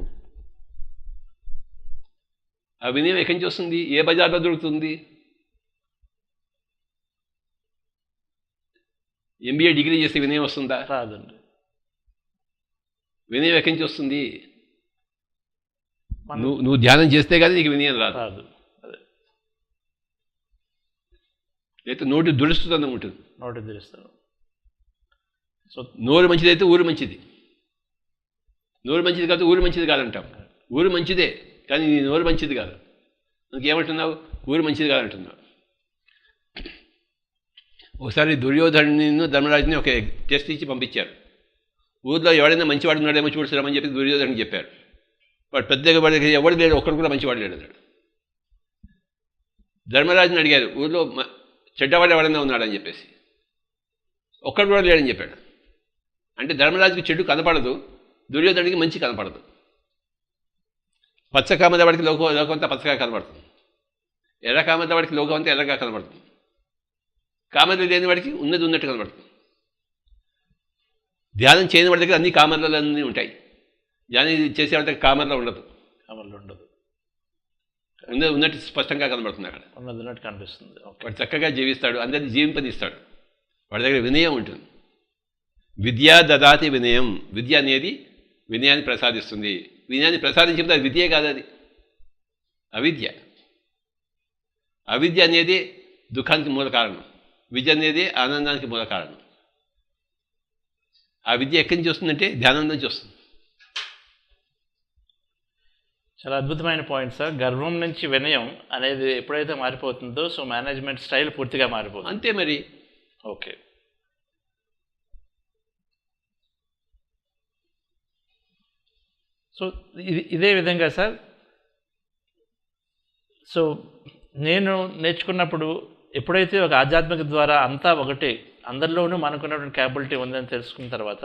ఆ వినయం ఎక్కడి నుంచి వస్తుంది? ఏ బజార్లో దొరుకుతుంది? MBA డిగ్రీ చేస్తే వినయం వస్తుందా? రాదండి. వినయం ఎక్కడి నుంచి వస్తుంది? నువ్వు ధ్యానం చేస్తే కానీ నీకు వినయం రాదు. లేకపోతే నోటి దురుస్తుతనం ఉంటుంది. నోటి దురుస్తాను. సో నోరు మంచిదైతే ఊరు మంచిది, నోరు మంచిది కాదు ఊరు మంచిది కాదంటాం. ఊరు మంచిదే కానీ నీ నోరు మంచిది కాదు. ఇంకేమంటున్నావు? ఊరు మంచిది కాదంటున్నావు. ఒకసారి దుర్యోధను ధర్మరాజుని ఒక టెస్ట్ ఇచ్చి పంపించారు. ఊర్లో ఎవడైనా మంచివాడు ఉన్నాడేమో చూడసారమని చెప్పి దుర్యోధనుడికి చెప్పారు. వాడు పెద్దగా వాడికి ఎవడు లేడు, ఒక్కడు కూడా మంచివాడు లేడు అన్నాడు. ధర్మరాజుని అడిగారు, ఊర్లో చెడ్డవాడు ఎవడైనా ఉన్నాడని చెప్పేసి. ఒక్కడు కూడా లేడని చెప్పాడు. అంటే ధర్మరాజుకి చెడు కనపడదు, దుర్యోధనుడికి మంచి కనపడదు. పచ్చ కామదవాడికి లోకం అంతా పచ్చగా కనపడుతుంది, ఎర్ర కామదవాడికి లోకం అంతా ఎర్రగా కనపడుతుంది, కామర్లు లేని వాడికి ఉన్నది ఉన్నట్టు కనపడుతుంది. ధ్యానం చేయని వాడి దగ్గర అన్ని కామర్లన్నీ ఉంటాయి, ధ్యానం చేసేవాడి దగ్గర కామర్లో ఉండదు. కామర్లు ఉండదు, ఉన్నది ఉన్నట్టు స్పష్టంగా కనబడుతుంది. అక్కడ ఉన్నది ఉన్నట్టు కనిపిస్తుంది. వాడు చక్కగా జీవిస్తాడు, అందరినీ జీవింపదీస్తాడు. వాడి దగ్గర వినయం ఉంటుంది. విద్యా దదాతి వినయం. విద్య అనేది వినయాన్ని ప్రసాదిస్తుంది. వినయాన్ని ప్రసాదించినప్పుడు అది విద్యే కాదు, అది అవిద్య. అవిద్య అనేది దుఃఖానికి మూల కారణం, విద్య అనేది ఆనందానికి మూల కారణం. ఆ విద్య ఎక్కడి నుంచి వస్తుందంటే ధ్యానం నుంచి వస్తుంది. చాలా అద్భుతమైన పాయింట్ సార్. గర్వం నుంచి వినయం అనేది ఎప్పుడైతే మారిపోతుందో సో మేనేజ్మెంట్ స్టైల్ పూర్తిగా మారిపోతుంది. అంతే మరి. ఓకే. సో ఇదే విధంగా సార్, సో నేను నేర్చుకున్నప్పుడు ఎప్పుడైతే ఒక ఆధ్యాత్మిక ద్వారా అంతా ఒకటే, అందరిలోనూ మనకున్నటువంటి క్యాపబిలిటీ ఉందని తెలుసుకున్న తర్వాత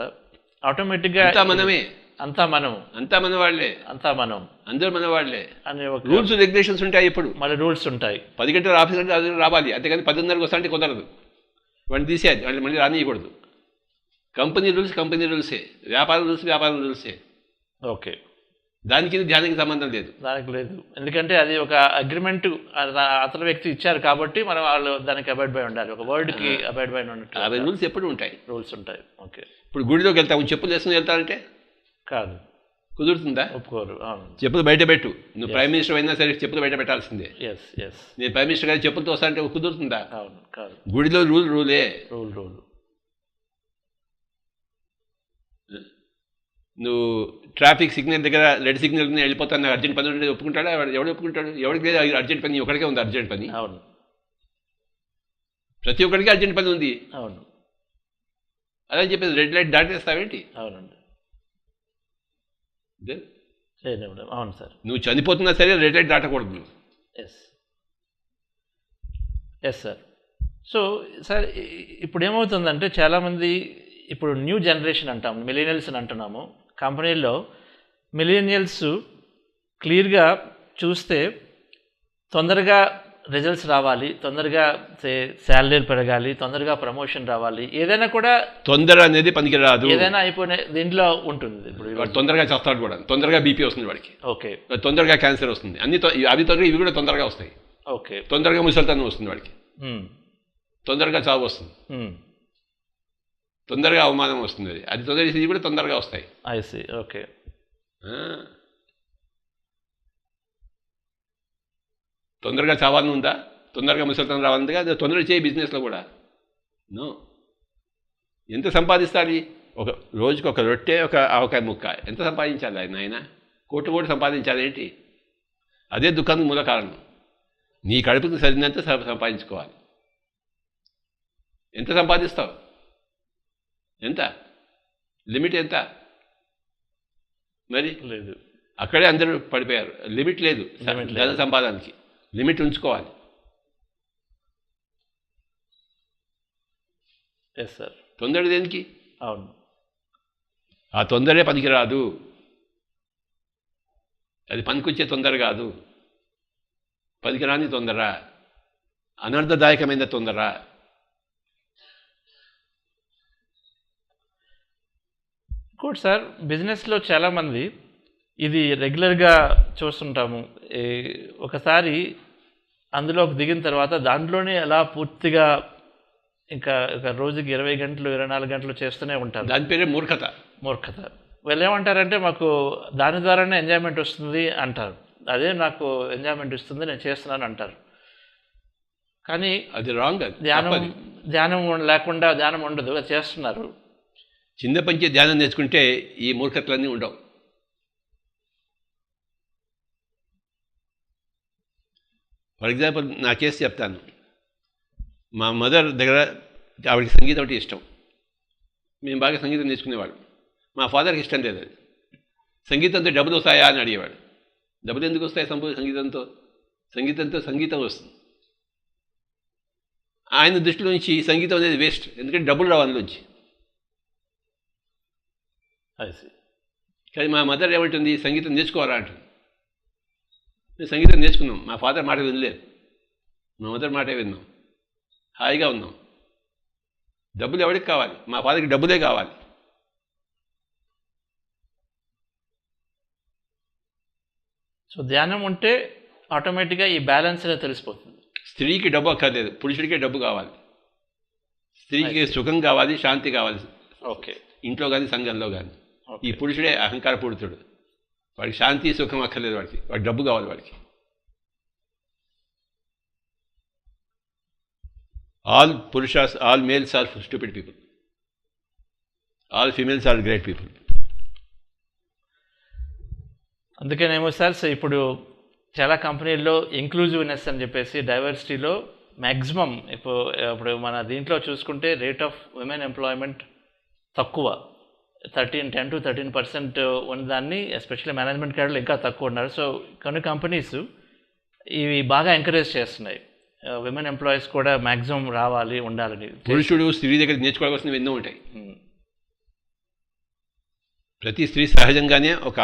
ఆటోమేటిక్గా మనమే, అంతా మనం, అంతా మన వాళ్ళే, అంతా మనం, అందరూ మన వాళ్ళే అనే ఒక రూల్స్ రెగ్యులేషన్స్ ఉంటాయి. ఇప్పుడు మళ్ళీ రూల్స్ ఉంటాయి. 10 గంటల ఆఫీస్ అంటే అది రావాలి, అంతేకాని 10:30 వస్తా అంటే కుదరదు. వాడిని తీసేయాలి, వాళ్ళు మళ్ళీ రానియకూడదు. కంపెనీ రూల్సే, వ్యాపారం రూల్సే. ఓకే. దానికి ధ్యానానికి సంబంధం లేదు. దానికి లేదు, ఎందుకంటే అది ఒక అగ్రిమెంట్ అతని వ్యక్తి ఇచ్చారు కాబట్టి మనం వాళ్ళు దానికి అబైడ్ బై ఉండాలి. ఒక వర్డ్కి అబైడ్ బై ఉన్నట్టు అవి రూల్స్ ఎప్పుడు ఉంటాయి. రూల్స్ ఉంటాయి. ఓకే. ఇప్పుడు గుడిలోకి వెళ్తాము, చెప్పులు వేసుకుని వెళ్తానంటే కాదు, కుదురుతుందా? ఒప్పుకోరు. చెప్పులు బయట పెట్టు. నువ్వు ప్రైమ్ మినిస్టర్ అయినా సరే చెప్పులు బయట పెట్టాల్సిందే. నేను ప్రైమ్ మినిస్టర్ గారు చెప్పులతో వస్తానంటే కుదురుతుందా? అవును, కాదు. గుడిలో రూలే. రూల్. నువ్వు ట్రాఫిక్ సిగ్నల్ దగ్గర రెడ్ సిగ్నల్ వెళ్ళిపోతాను, నాకు అర్జెంట్ పని ఉంటే ఒప్పుకుంటాడా? ఎవడు ఒప్పుకుంటాడు? ఎవరికి లేదు అర్జెంట్ పని, ఒకరికే ఉంది అర్జెంట్ పని. అవును, ప్రతి ఒక్కరికి అర్జెంట్ పని ఉంది. అవును, అదే చెప్పేది రెడ్ లైట్ దాటేస్తావేంటి? అవునండి, అవును సార్. నువ్వు చనిపోతున్నా సరే రెడ్ లైట్ దాటకూడదు. Yes sir. సో సార్ ఇప్పుడు ఏమవుతుందంటే చాలామంది ఇప్పుడు న్యూ జనరేషన్ అంటాము, మిలీనియల్స్ అని అంటున్నాము. కంపెనీల్లో మిలీనియల్స్ క్లియర్గా చూస్తే తొందరగా రిజల్ట్స్ రావాలి, తొందరగా శాలరీలు పెరగాలి, తొందరగా ప్రమోషన్ రావాలి, ఏదైనా కూడా తొందర అనేది పనికిరాదు. ఏదైనా అయిపోయిన దీంట్లో ఉంటుంది. ఇప్పుడు తొందరగా చేస్తాడు కూడా, తొందరగా బీపీ వస్తుంది వాడికి. ఓకే. తొందరగా క్యాన్సర్ వస్తుంది, అవి తొందరగా, ఇవి కూడా తొందరగా వస్తాయి. ఓకే. తొందరగా ముసలితనం వస్తుంది వాడికి, తొందరగా చావు వస్తుంది, తొందరగా అవమానం వస్తుంది. అది తొందరగా ఇవి కూడా తొందరగా వస్తాయి. ఓకే. తొందరగా చావాలని ఉందా? తొందరగా ముసలితనం రావాలందిగా అది తొందరగా చేయి. బిజినెస్లో కూడా నో. ఎంత సంపాదిస్తాడు? ఒక రోజుకి ఒక రొట్టె, ఒక ఆవకాయ ముక్క, ఎంత సంపాదించాలి ఆయన? కోటి సంపాదించాలి ఏంటి? అదే దుఃఖానికి మూల కారణం. నీ కడుపుకి సరినంత సంపాదించుకోవాలి. ఎంత సంపాదిస్తావు? ఎంత లిమిట్? ఎంత మరి లేదు. అక్కడే అందరూ పడిపోయారు. లిమిట్ లేదు ధన సంపాదనకి. లిమిట్ ఉంచుకోవాలి. Yes sir. తొందర దేనికి? అవును, ఆ తొందరే పనికిరాదు. అది పనికొచ్చే తొందర కాదు, పనికిరాని తొందర, అనర్థదాయకమైన తొందర. Good sir. బిజినెస్లో చాలామంది ఇది రెగ్యులర్గా చూస్తుంటాము. ఒకసారి అందులోకి దిగిన తర్వాత దాంట్లోనే అలా పూర్తిగా ఇంకా ఒక రోజుకి 20 గంటలు 24 గంటలు చేస్తూనే ఉంటారు. దాని పేరే మూర్ఖత. వీళ్ళు ఏమంటారంటే మాకు దాని ద్వారానే ఎంజాయ్మెంట్ వస్తుంది అంటారు. అదే నాకు ఎంజాయ్మెంట్ ఇస్తుంది, నేను చేస్తున్నాను అంటారు. కానీ అది రాంగ్. ధ్యానం లేకుండా ధ్యానం ఉండదు, అది చేస్తున్నారు. చిన్నప్పటి నుంచి ధ్యానం నేర్చుకుంటే ఈ మూర్ఖత్వాలన్నీ ఉండవు. ఫర్ ఎగ్జాంపుల్ నా కేసు చెప్తాను. మా మదర్ దగ్గర ఆవిడకి సంగీతం అంటే ఇష్టం. మేము బాగా సంగీతం నేర్చుకునేవాడు. మా ఫాదర్కి ఇష్టం లేదు అది. సంగీతంతో డబ్బులు వస్తాయా అని అడిగేవాడు. డబ్బులు ఎందుకు వస్తాయి సంగీతంతో? సంగీతం వస్తుంది. ఆయన దృష్టిలో నుంచి సంగీతం అనేది వేస్ట్, ఎందుకంటే డబ్బులు రావు అందులోంచి. కానీ మా మదర్ ఏమంటుంది, సంగీతం నేర్చుకోవాలా అంటుంది. మేము సంగీతం నేర్చుకున్నాం. మా ఫాదర్ మాట వినలేదు, మా మదర్ మాటే విన్నాం. హాయిగా ఉన్నాం. డబ్బులు ఎవరికి కావాలి? మా ఫాదర్కి డబ్బులే కావాలి. సో ధ్యానం ఉంటే ఆటోమేటిక్గా ఈ బ్యాలెన్స్ అనేది తెలిసిపోతుంది. స్త్రీకి డబ్బు అక్కర్లేదు, పురుషుడికే డబ్బు కావాలి. స్త్రీకి సుఖం కావాలి, శాంతి కావాలి. ఓకే, ఇంట్లో కానీ సంఘంలో కానీ. ఈ పురుషుడే అహంకారపూరితుడు. వాడికి శాంతి సుఖం అక్కర్లేదు, వాడికి డబ్బు కావాలి. వాడికి all males are stupid people. All females are great people. అందుకేనేమో సార్ ఇప్పుడు చాలా కంపెనీల్లో ఇంక్లూజివ్నెస్ అని చెప్పేసి డైవర్సిటీలో మ్యాక్సిమం ఇప్పుడు మన దీంట్లో చూసుకుంటే రేట్ ఆఫ్ విమెన్ ఎంప్లాయ్మెంట్ తక్కువ, 10 to 13% ఉన్నదాన్ని ఎస్పెషల్లీ మేనేజ్మెంట్ క్యాడర్లో ఇంకా తక్కువ ఉన్నారు. సో కొన్ని కంపెనీస్ ఇవి బాగా ఎంకరేజ్ చేస్తున్నాయి, విమెన్ ఎంప్లాయీస్ కూడా మ్యాక్సిమం రావాలి, ఉండాలని. పురుషుడు స్త్రీ దగ్గర నేర్చుకోవాల్సినవి ఎన్నో ఉంటాయి. ప్రతి స్త్రీ సహజంగానే ఒక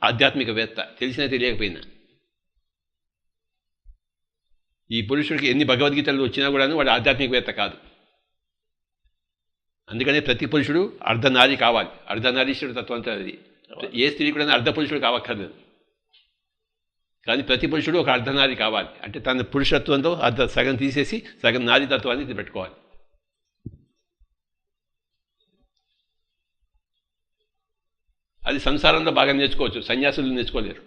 ఆధ్యాత్మికవేత్త, తెలిసినా తెలియకపోయినా. ఈ పురుషుడికి ఎన్ని భగవద్గీతలు వచ్చినా కూడా వాడు ఆధ్యాత్మికవేత్త కాదు. అందుకనే ప్రతి పురుషుడు అర్ధనారి కావాలి. అర్ధనారీశ్వరుడు తత్వంతో అది. ఏ స్త్రీ కూడా అర్ధ పురుషుడు కావక్కర్లేదు, కానీ ప్రతి పురుషుడు ఒక అర్ధనారి కావాలి. అంటే తన పురుషత్వంతో సగం తీసేసి సగం నారీ తత్వాన్ని పెట్టుకోవాలి. అది సంసారంలో బాగా నేర్చుకోవచ్చు, సన్యాసులు నేర్చుకోలేరు.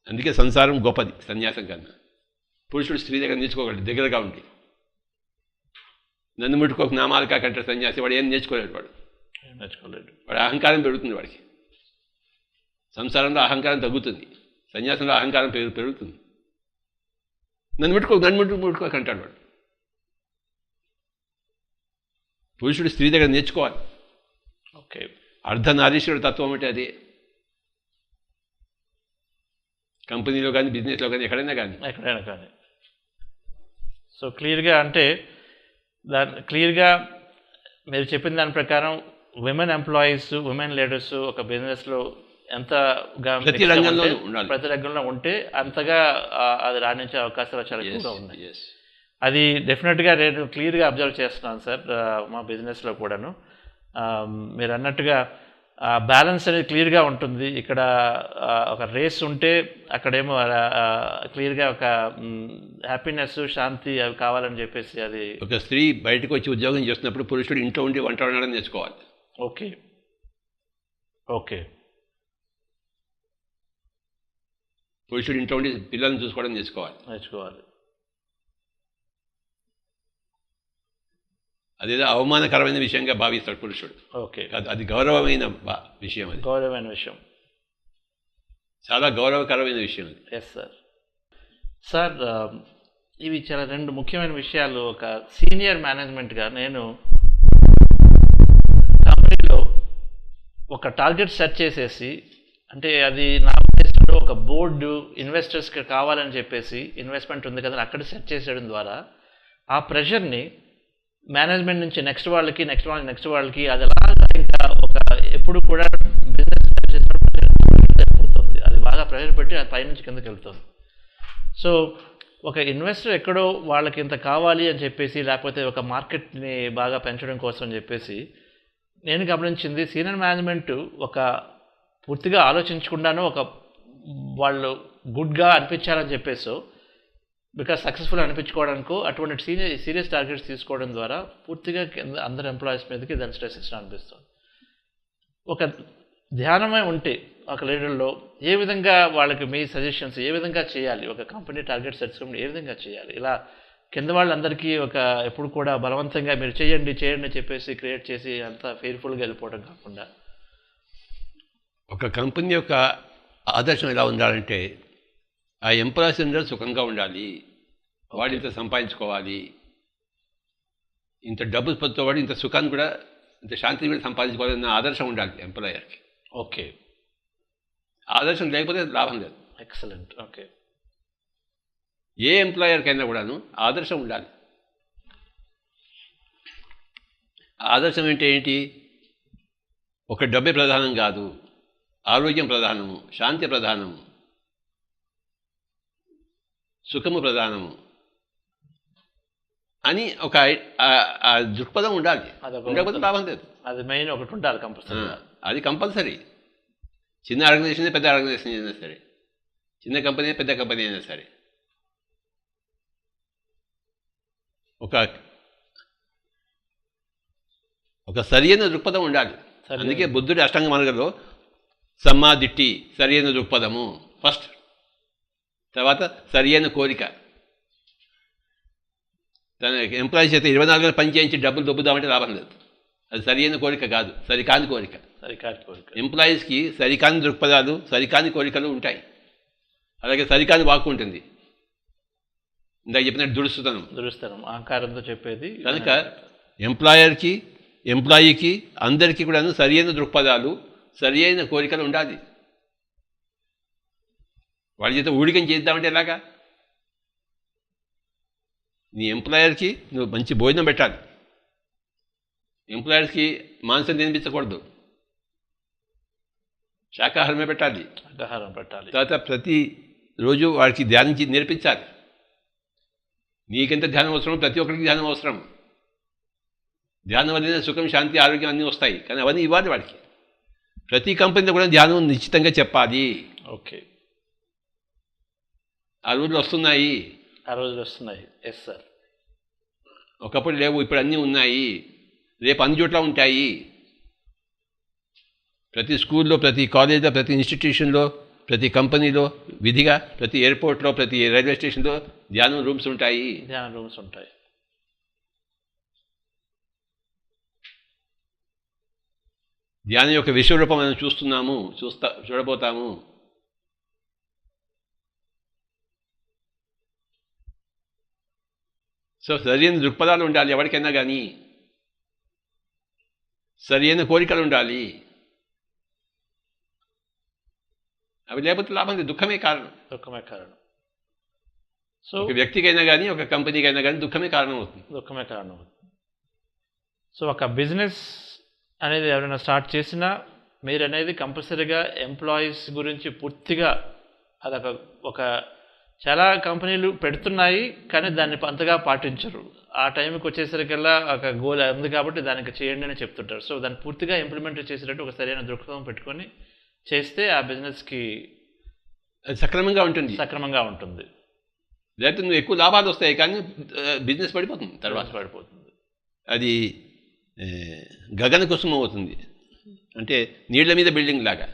అందుకే సంసారం గొప్పది సన్యాసం కన్నా. పురుషుడు స్త్రీ దగ్గర నేర్చుకోగలడు, దగ్గరగా ఉండి. నన్ను ముట్టుకోక నామాలు కాకంటాడు సన్యాసి. వాడు ఏం నేర్చుకోలేడు. వాడు అహంకారం పెరుగుతుంది వాడికి. సంసారంలో అహంకారం తగ్గుతుంది, సన్యాసంలో అహంకారం పెరుగుతుంది. నన్ను ముట్టుకోకంటాడు వాడు. పురుషుడు స్త్రీ దగ్గర నేర్చుకోవాలి. ఓకే, అర్ధనారీశ్వరుడు తత్వం అంటే అది. కంపెనీలో కానీ, బిజినెస్లో కానీ, ఎక్కడైనా కానీ. సో క్లియర్గా అంటే క్లియర్గా మీరు చెప్పిన దాని ప్రకారం విమెన్ ఎంప్లాయీస్, విమెన్ లీడర్స్ ఒక బిజినెస్లో ప్రతి రంగంలో ఉంటే అంతగా అది రాణించే అవకాశాలు చాలా ఎక్కువగా ఉన్నాయి. అది డెఫినెట్గా నేను క్లియర్గా అబ్జర్వ్ చేస్తున్నాను సార్ మా బిజినెస్లో కూడాను. మీరు అన్నట్టుగా బ్యాలెన్స్ అనేది క్లియర్గా ఉంటుంది. ఇక్కడ ఒక రేస్ ఉంటే అక్కడేమో క్లియర్గా ఒక హ్యాపీనెస్, శాంతి అవి కావాలని చెప్పేసి అది. ఒక స్త్రీ బయటకు వచ్చి ఉద్యోగం చేస్తున్నప్పుడు పురుషుడు ఇంట్లో ఉండి వంట వండడం నేర్చుకోవాలి. ఓకే, పురుషుడు ఇంట్లో ఉండి పిల్లల్ని చూసుకోవడం నేర్చుకోవాలి. అదేదో అవమానకరమైన విషయంగా భావిస్తాడు పురుషుడు. అది గౌరవమైన విషయం, చాలా గౌరవకరమైన విషయం అది. Yes sir. ఇవి చాలా రెండు ముఖ్యమైన విషయాలు. ఒక సీనియర్ మేనేజ్మెంట్గా నేను కంపెనీలో ఒక టార్గెట్ సెట్ చేసేసి, అంటే అది నా ఉద్దేశంలో ఒక బోర్డు ఇన్వెస్టర్స్కి కావాలని చెప్పేసి, ఇన్వెస్ట్మెంట్ ఉంది కదా అక్కడ సెట్ చేసేయడం ద్వారా ఆ ప్రెషర్ని మేనేజ్మెంట్ నుంచి నెక్స్ట్ వాళ్ళకి అది అలాగా ఇంకా ఒక ఎప్పుడు కూడా బిజినెస్ జరుగుతుంది. అది బాగా ప్రెషర్ పెట్టి అది పైనుంచి కిందకి వెళ్తుంది. సో ఒక ఇన్వెస్టర్ ఎక్కడో వాళ్ళకి ఇంత కావాలి అని చెప్పేసి, లేకపోతే ఒక మార్కెట్ని బాగా పెంచడం కోసం అని చెప్పేసి నేను గమనించింది, సీనియర్ మేనేజ్మెంట్ ఒక పూర్తిగా ఆలోచించకుండానో ఒక వాళ్ళు గుడ్గా అనిపించాలని చెప్పేసో, బికాస్ సక్సెస్ఫుల్ అనిపించుకోవడానికో అటువంటి సీరియస్ టార్గెట్స్ తీసుకోవడం ద్వారా పూర్తిగా అందరు ఎంప్లాయీస్ మీదకి దాని స్ట్రెస్ ఇష్టం అనిపిస్తుంది. ఒక ధ్యానమే ఉంటే ఒక లీడర్లో ఏ విధంగా వాళ్ళకి మీ సజెషన్స్ ఏ విధంగా చేయాలి, ఒక కంపెనీ టార్గెట్ సెట్స్ ఏ విధంగా చేయాలి, ఇలా కింద వాళ్ళందరికీ ఒక ఎప్పుడు కూడా బలవంతంగా మీరు చేయండి చేయండి చెప్పేసి క్రియేట్ చేసి అంతా ఫెయిర్ఫుల్గా వెళ్ళిపోవడం కాకుండా ఒక కంపెనీ యొక్క ఆదర్శం ఎలా ఉండాలంటే ఆ ఎంప్లాయీస్ అందరూ సుఖంగా ఉండాలి, వాడు ఇంత సంపాదించుకోవాలి, ఇంత డబ్బు పొందుతోవాడు ఇంత సుఖాన్ని కూడా ఇంత శాంతిని కూడా సంపాదించుకోవాలన్న ఆదర్శం ఉండాలి ఎంప్లాయర్కి. ఓకే, ఆదర్శం లేకపోతే లాభం లేదు. ఎక్సలెంట్. ఓకే, ఏ ఎంప్లాయర్కైనా కూడాను ఆదర్శం ఉండాలి. ఆదర్శం అంటే ఏంటి? ఒక డబ్బే ప్రధానం కాదు, ఆరోగ్యం ప్రధానము, శాంతి ప్రధానము, సుఖము ప్రధానము అని ఒక దృక్పథం ఉండాలి. ఉండకపోతే లాభం లేదు. అది మెయిన్ ఒకటి ఉండాలి కంపల్సరీ. అది కంపల్సరీ. చిన్న ఆర్గనైజేషన్ పెద్ద ఆర్గనైజేషన్ అయినా సరే, చిన్న కంపెనీ పెద్ద కంపెనీ అయినా సరే, ఒక సరియైన దృక్పథం ఉండాలి. అందుకే బుద్ధుడి అష్టాంగ మార్గంలో సమ్మాదిట్టి సరియైన దృక్పథము ఫస్ట్, తర్వాత సరియైన కోరిక. తన ఎంప్లాయీస్ చేత 24 గంటలు పని చేయించి డబ్బులు దొబ్బుదామంటే లాభం లేదు. అది సరియైన కోరిక కాదు, సరికాని కోరిక. ఎంప్లాయీస్కి సరికాని దృక్పథాలు, సరికాని కోరికలు ఉంటాయి. అలాగే సరికాని వాక్కు ఉంటుంది. ఇందాక చెప్పినట్టు దురుస్తనం అహంకారంతో చెప్పేది. కనుక ఎంప్లాయీకి అందరికీ కూడా సరియైన దృక్పథాలు, సరియైన కోరికలు ఉండాలి. వాళ్ళ చేత ఊడికం చేద్దామంటే ఎలాగా? నీ ఎంప్లాయర్కి నువ్వు మంచి భోజనం పెట్టాలి, ఎంప్లాయర్స్కి మాంసం తినిపించకూడదు, శాకాహారమే పెట్టాలి. తర్వాత ప్రతిరోజు వాడికి ధ్యానించి నేర్పించాలి. నీకెంత ధ్యానం అవసరం, ప్రతి ఒక్కరికి ధ్యానం అవసరం. ధ్యానం వల్లనే సుఖం, శాంతి, ఆరోగ్యం అన్నీ వస్తాయి. కానీ అవన్నీ ఇవ్వాలి వాడికి. ప్రతి కంపెనీలో కూడా ధ్యానం నిశ్చితంగా చెప్పాలి. ఓకే, ఆ రోజులు వస్తున్నాయి. Yes sir. ఒకప్పుడు లేవు, ఇప్పుడు అన్నీ ఉన్నాయి. రేపు అన్ని చోట్ల ఉంటాయి. ప్రతి స్కూల్లో, ప్రతి కాలేజీలో, ప్రతి ఇన్స్టిట్యూషన్లో, ప్రతి కంపెనీలో విధిగా, ప్రతి ఎయిర్పోర్ట్లో, ప్రతి రైల్వే స్టేషన్లో ధ్యానం రూమ్స్ ఉంటాయి. ధ్యానం యొక్క విశ్వరూపం మనం చూడబోతాము. సో సరైన దృక్పథాలు ఉండాలి ఎవరికైనా కానీ, సరైన కోరికలు ఉండాలి. అవి లేకపోతే లాభం లేదు, దుఃఖమే కారణం. సో ఒక వ్యక్తికైనా కానీ, ఒక కంపెనీకైనా కానీ దుఃఖమే కారణం అవుతుంది. సో ఒక బిజినెస్ అనేది ఎవరైనా స్టార్ట్ చేసినా మీరు అనేది కంపల్సరీగా ఎంప్లాయీస్ గురించి పూర్తిగా అదొక ఒక చాలా కంపెనీలు పెడుతున్నాయి కానీ దాన్ని అంతగా పాటించరు. ఆ టైంకి వచ్చేసరికల్లా ఒక గోల్ ఉంది కాబట్టి దానికి చేయండి అని చెప్తుంటారు. సో దాన్ని పూర్తిగా ఇంప్లిమెంట్ చేసేటట్టు ఒక సరైన దృక్పథం పెట్టుకొని చేస్తే ఆ బిజినెస్కి సక్రమంగా ఉంటుంది. లేకపోతే నువ్వు ఎక్కువ లాభాలు వస్తాయి కానీ బిజినెస్ పడిపోతుంది. తర్వాత అది గగన కుసుమం అవుతుంది. అంటే నీళ్ల మీద బిల్డింగ్ లాగా.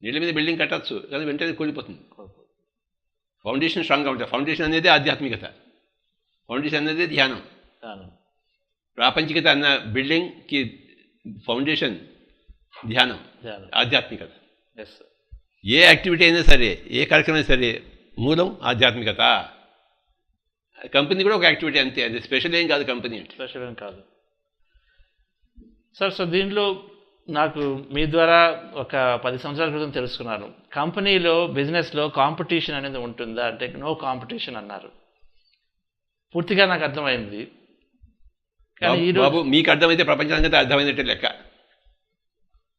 నీళ్ల మీద బిల్డింగ్ కట్టచ్చు కానీ వెంటనే కూలిపోతుంది. ఫౌండేషన్ స్ట్రాంగ్గా ఉంటుంది. ఫౌండేషన్ అనేది ఆధ్యాత్మికత, ఫౌండేషన్ అనేది ధ్యానం. ప్రాపంచికత అన్న బిల్డింగ్కి ఫౌండేషన్ ధ్యానం, ఆధ్యాత్మికత. ఏ యాక్టివిటీ అయినా సరే, ఏ కార్యక్రమం అయినా సరే మూలం ఆధ్యాత్మికత. కంపెనీ కూడా ఒక యాక్టివిటీ అంతే, అది స్పెషల్ ఏం కాదు. కంపెనీ అంటే స్పెషల్ ఏం కాదు సార్. సో దీంట్లో నాకు మీ ద్వారా ఒక 10 సంవత్సరాల క్రితం తెలుసుకున్నాను, కంపెనీలో బిజినెస్లో కాంపిటీషన్ అనేది ఉంటుందా అంటే నో కాంపిటీషన్ అన్నారు. పూర్తిగా నాకు అర్థమైంది. కానీ బాబు మీకు అర్థమైతే ప్రపంచానికి అర్థమైనట్టే లెక్క.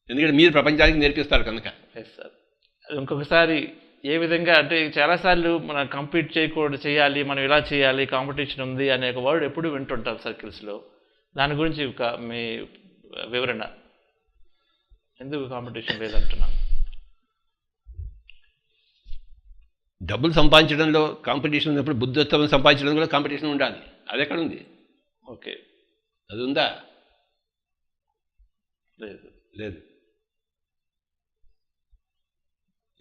ఎందుకంటే మీరు ప్రపంచానికి నేర్పిస్తారు కనుక. Yes sir. ఇంకొకసారి ఏ విధంగా అంటే చాలాసార్లు మనం కంపీట్ చేయాలి, మనం ఇలా చేయాలి, కాంపిటీషన్ ఉంది అనే ఒక వర్డ్ ఎప్పుడు వింటుంటాం సర్కిల్స్లో. దాని గురించి మీ వివరణ, ఎందుకు కాంపిటీషన్ లేదంటున్నాను? డబ్బులు సంపాదించడంలో కాంపిటీషన్ ఉన్నప్పుడు బుద్ధత్వం సంపాదించడం కూడా కాంపిటీషన్ ఉండాలి. అది ఎక్కడ ఉంది? ఓకే, అది ఉందా? లేదు.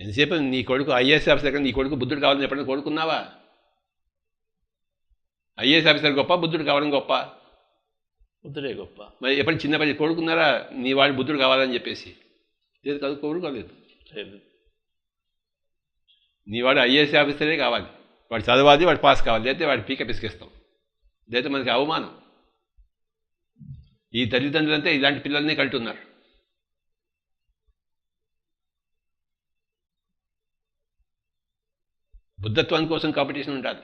ఎంతసేపు నీ కొడుకు ఐఏఎస్ ఆఫీసర్ కానీ నీ కొడుకు బుద్ధుడు కావాలని ఎప్పుడైనా కోరుకున్నావా? ఐఏఎస్ ఆఫీసర్ గొప్ప, బుద్ధుడు కావడం గొప్ప? బుద్ధుడే గొప్ప. మరి ఎప్పుడు చిన్నప్పటి కోరుకున్నారా నీ వాడు బుద్ధుడు కావాలని చెప్పేసి? లేదు, కాదు, కోరుకోలేదు. లేదు, నీ వాడు ఐఏఎస్ ఆఫీసరే కావాలి, వాడు చదవాలి, వాడు పాస్ కావాలి, లేకపోతే వాడు పీక పిసికేస్తాం, లేకపోతే మనకి అవమానం. ఈ తల్లిదండ్రులంతా ఇలాంటి పిల్లల్ని కంటున్నారు. బుద్ధత్వం కోసం కాంపిటీషన్ ఉండాలి.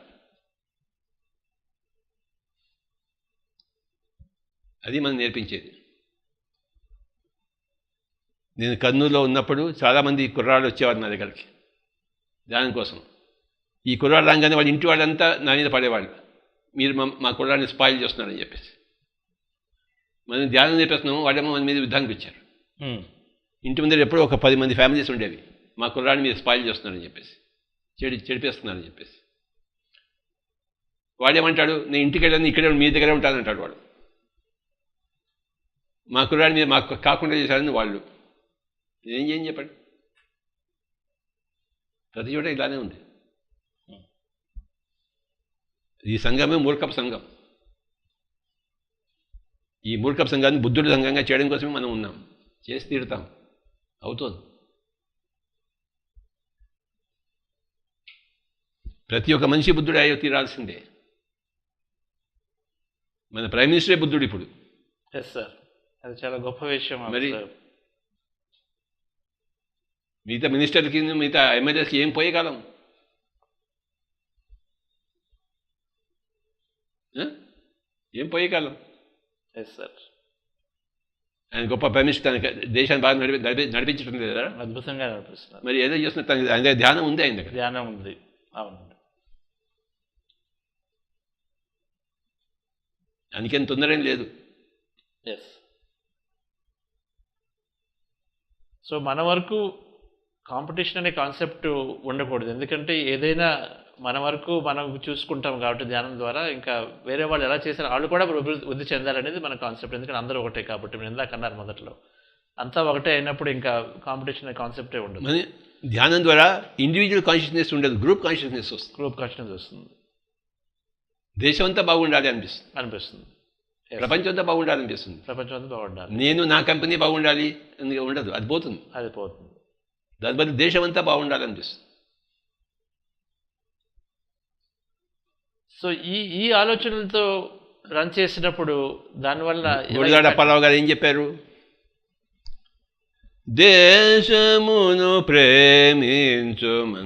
అది మనం నేర్పించేది. నేను కర్నూలులో ఉన్నప్పుడు చాలామంది కుర్రాళ్ళు వచ్చేవారు నా దగ్గరికి దానికోసం. ఈ కుర్రాళ్ళు రాగానే వాళ్ళ ఇంటి వాళ్ళంతా నా మీద పడేవాళ్ళు, మీరు మా కుర్రాడిని స్పాయిల్ చేస్తున్నారని చెప్పేసి. మనం ధ్యానం నేర్పిస్తున్నాము, వాళ్ళేమో మన మీద యుద్ధానికి వచ్చారు. ఇంటి ముందర ఎప్పుడో ఒక 10 మంది ఫ్యామిలీస్ ఉండేవి, మా కుర్రాడిని మీరు స్పాయిల్ చేస్తున్నారని చెప్పేసి, చెడిపేస్తున్నారని చెప్పేసి. వాడేమంటాడు, నేను ఇంటికి వెళ్ళాను, ఇక్కడే మీ దగ్గరే ఉంటానంటాడు వాడు. మా కుర్రాడిని మీరు మాకు కాకుండా చేశారని వాళ్ళు. నేనేం చేయని చెప్పండి? ప్రతి చోట ఇలానే ఉంది. ఈ సంఘమే మూర్ఖపు సంఘం. ఈ మూర్ఖపు సంఘాన్ని బుద్ధుడి సంఘంగా చేయడం కోసమే మనం ఉన్నాం. చేసి తీరుతాం, అవుతుంది. ప్రతి ఒక్క మనిషి బుద్ధుడు అయ్యో తీరాల్సిందే. మన ప్రైమ్ మినిస్టరే బుద్ధుడు ఇప్పుడు. ఎస్ సార్, అది చాలా గొప్ప విషయం. మరి మిగతా మినిస్టర్కి మిగతా ఎమ్మెల్యేస్కి ఏం పోయేకాలం? ఏం పోయేకాలం? ఎస్ సార్, ఆయన గొప్ప ప్రైమ్ మినిస్టర్, తనకి దేశాన్ని బాగా నడిపించడం లేదా? అద్భుతంగా నడిపిస్తున్నారు. మరి ఏదో చేస్తున్న తనకి ఆయన దగ్గర ధ్యానం ఉంది, ఆయన దగ్గర ధ్యానం ఉంది. అవునండి, అందుకేం తొందర ఏం లేదు. ఎస్. సో మన వరకు కాంపిటీషన్ అనే కాన్సెప్ట్ ఉండకూడదు, ఎందుకంటే ఏదైనా మన వరకు మనం చూసుకుంటాం కాబట్టి ధ్యానం ద్వారా. ఇంకా వేరే వాళ్ళు ఎలా చేశారో వాళ్ళు కూడా వృద్ధి చెందాలనేది మన కాన్సెప్ట్, ఎందుకంటే అందరూ ఒకటే కాబట్టి. మీరు ఇందాక అన్నారు మొదట్లో, అంతా ఒకటే అయినప్పుడు ఇంకా కాంపిటీషన్ అనే కాన్సెప్టే ఉండదు. మన ధ్యానం ద్వారా ఇండివిజువల్ కాన్షియస్నెస్ ఉండదు, గ్రూప్ కాన్షియస్నెస్ వస్తుంది. గ్రూప్ కాన్షియస్నెస్ వస్తుంది. దేశం అంతా బాగుండాలి అనిపిస్తుంది, ప్రపంచం అంతా బాగుండాలనిపిస్తుంది. ప్రపంచం అంతా బాగుండాలి, నేను నా కంపెనీ బాగుండాలి అని ఉండదు, అది పోతుంది. దాని బదులు దేశం అంతా బాగుండాలనిపిస్తుంది. సో ఈ ఆలోచనలతో రన్ చేసినప్పుడు దానివల్ల గుడివాడ అప్పారావు గారు ఏం చెప్పారు? దేశమును ప్రేమించుమన్నా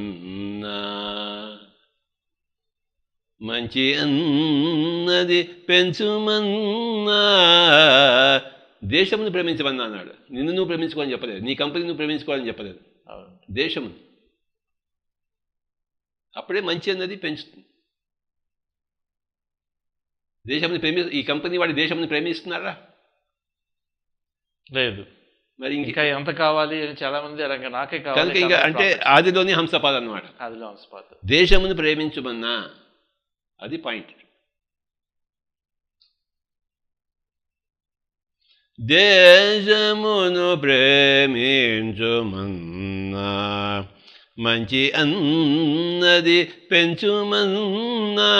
మంచి అన్నది పెంచుమన్నా. దేశమును ప్రేమించమన్నా అన్నాడు, నిన్ను నువ్వు ప్రేమించుకోవాలని చెప్పలేదు, నీ కంపెనీ నువ్వు ప్రేమించుకోవాలని చెప్పలేదు, దేశము. అప్పుడే మంచి అన్నది పెంచుతుంది. దేశంని ఈ కంపెనీ వాడి దేశంని ప్రేమిస్తున్నారా? లేదు. మరి ఇంకా ఎంత కావాలి అని చాలా మంది నాకే కావాలి. ఇంకా అంటే ఆదిలోని హంసపాద అన్నమాట. ఆదిలో హంసపాద, దేశమును ప్రేమించమన్నా, అది పాయింట్. దేశమును ప్రేమించుమన్నా మంచి అన్నది పెంచుమన్నా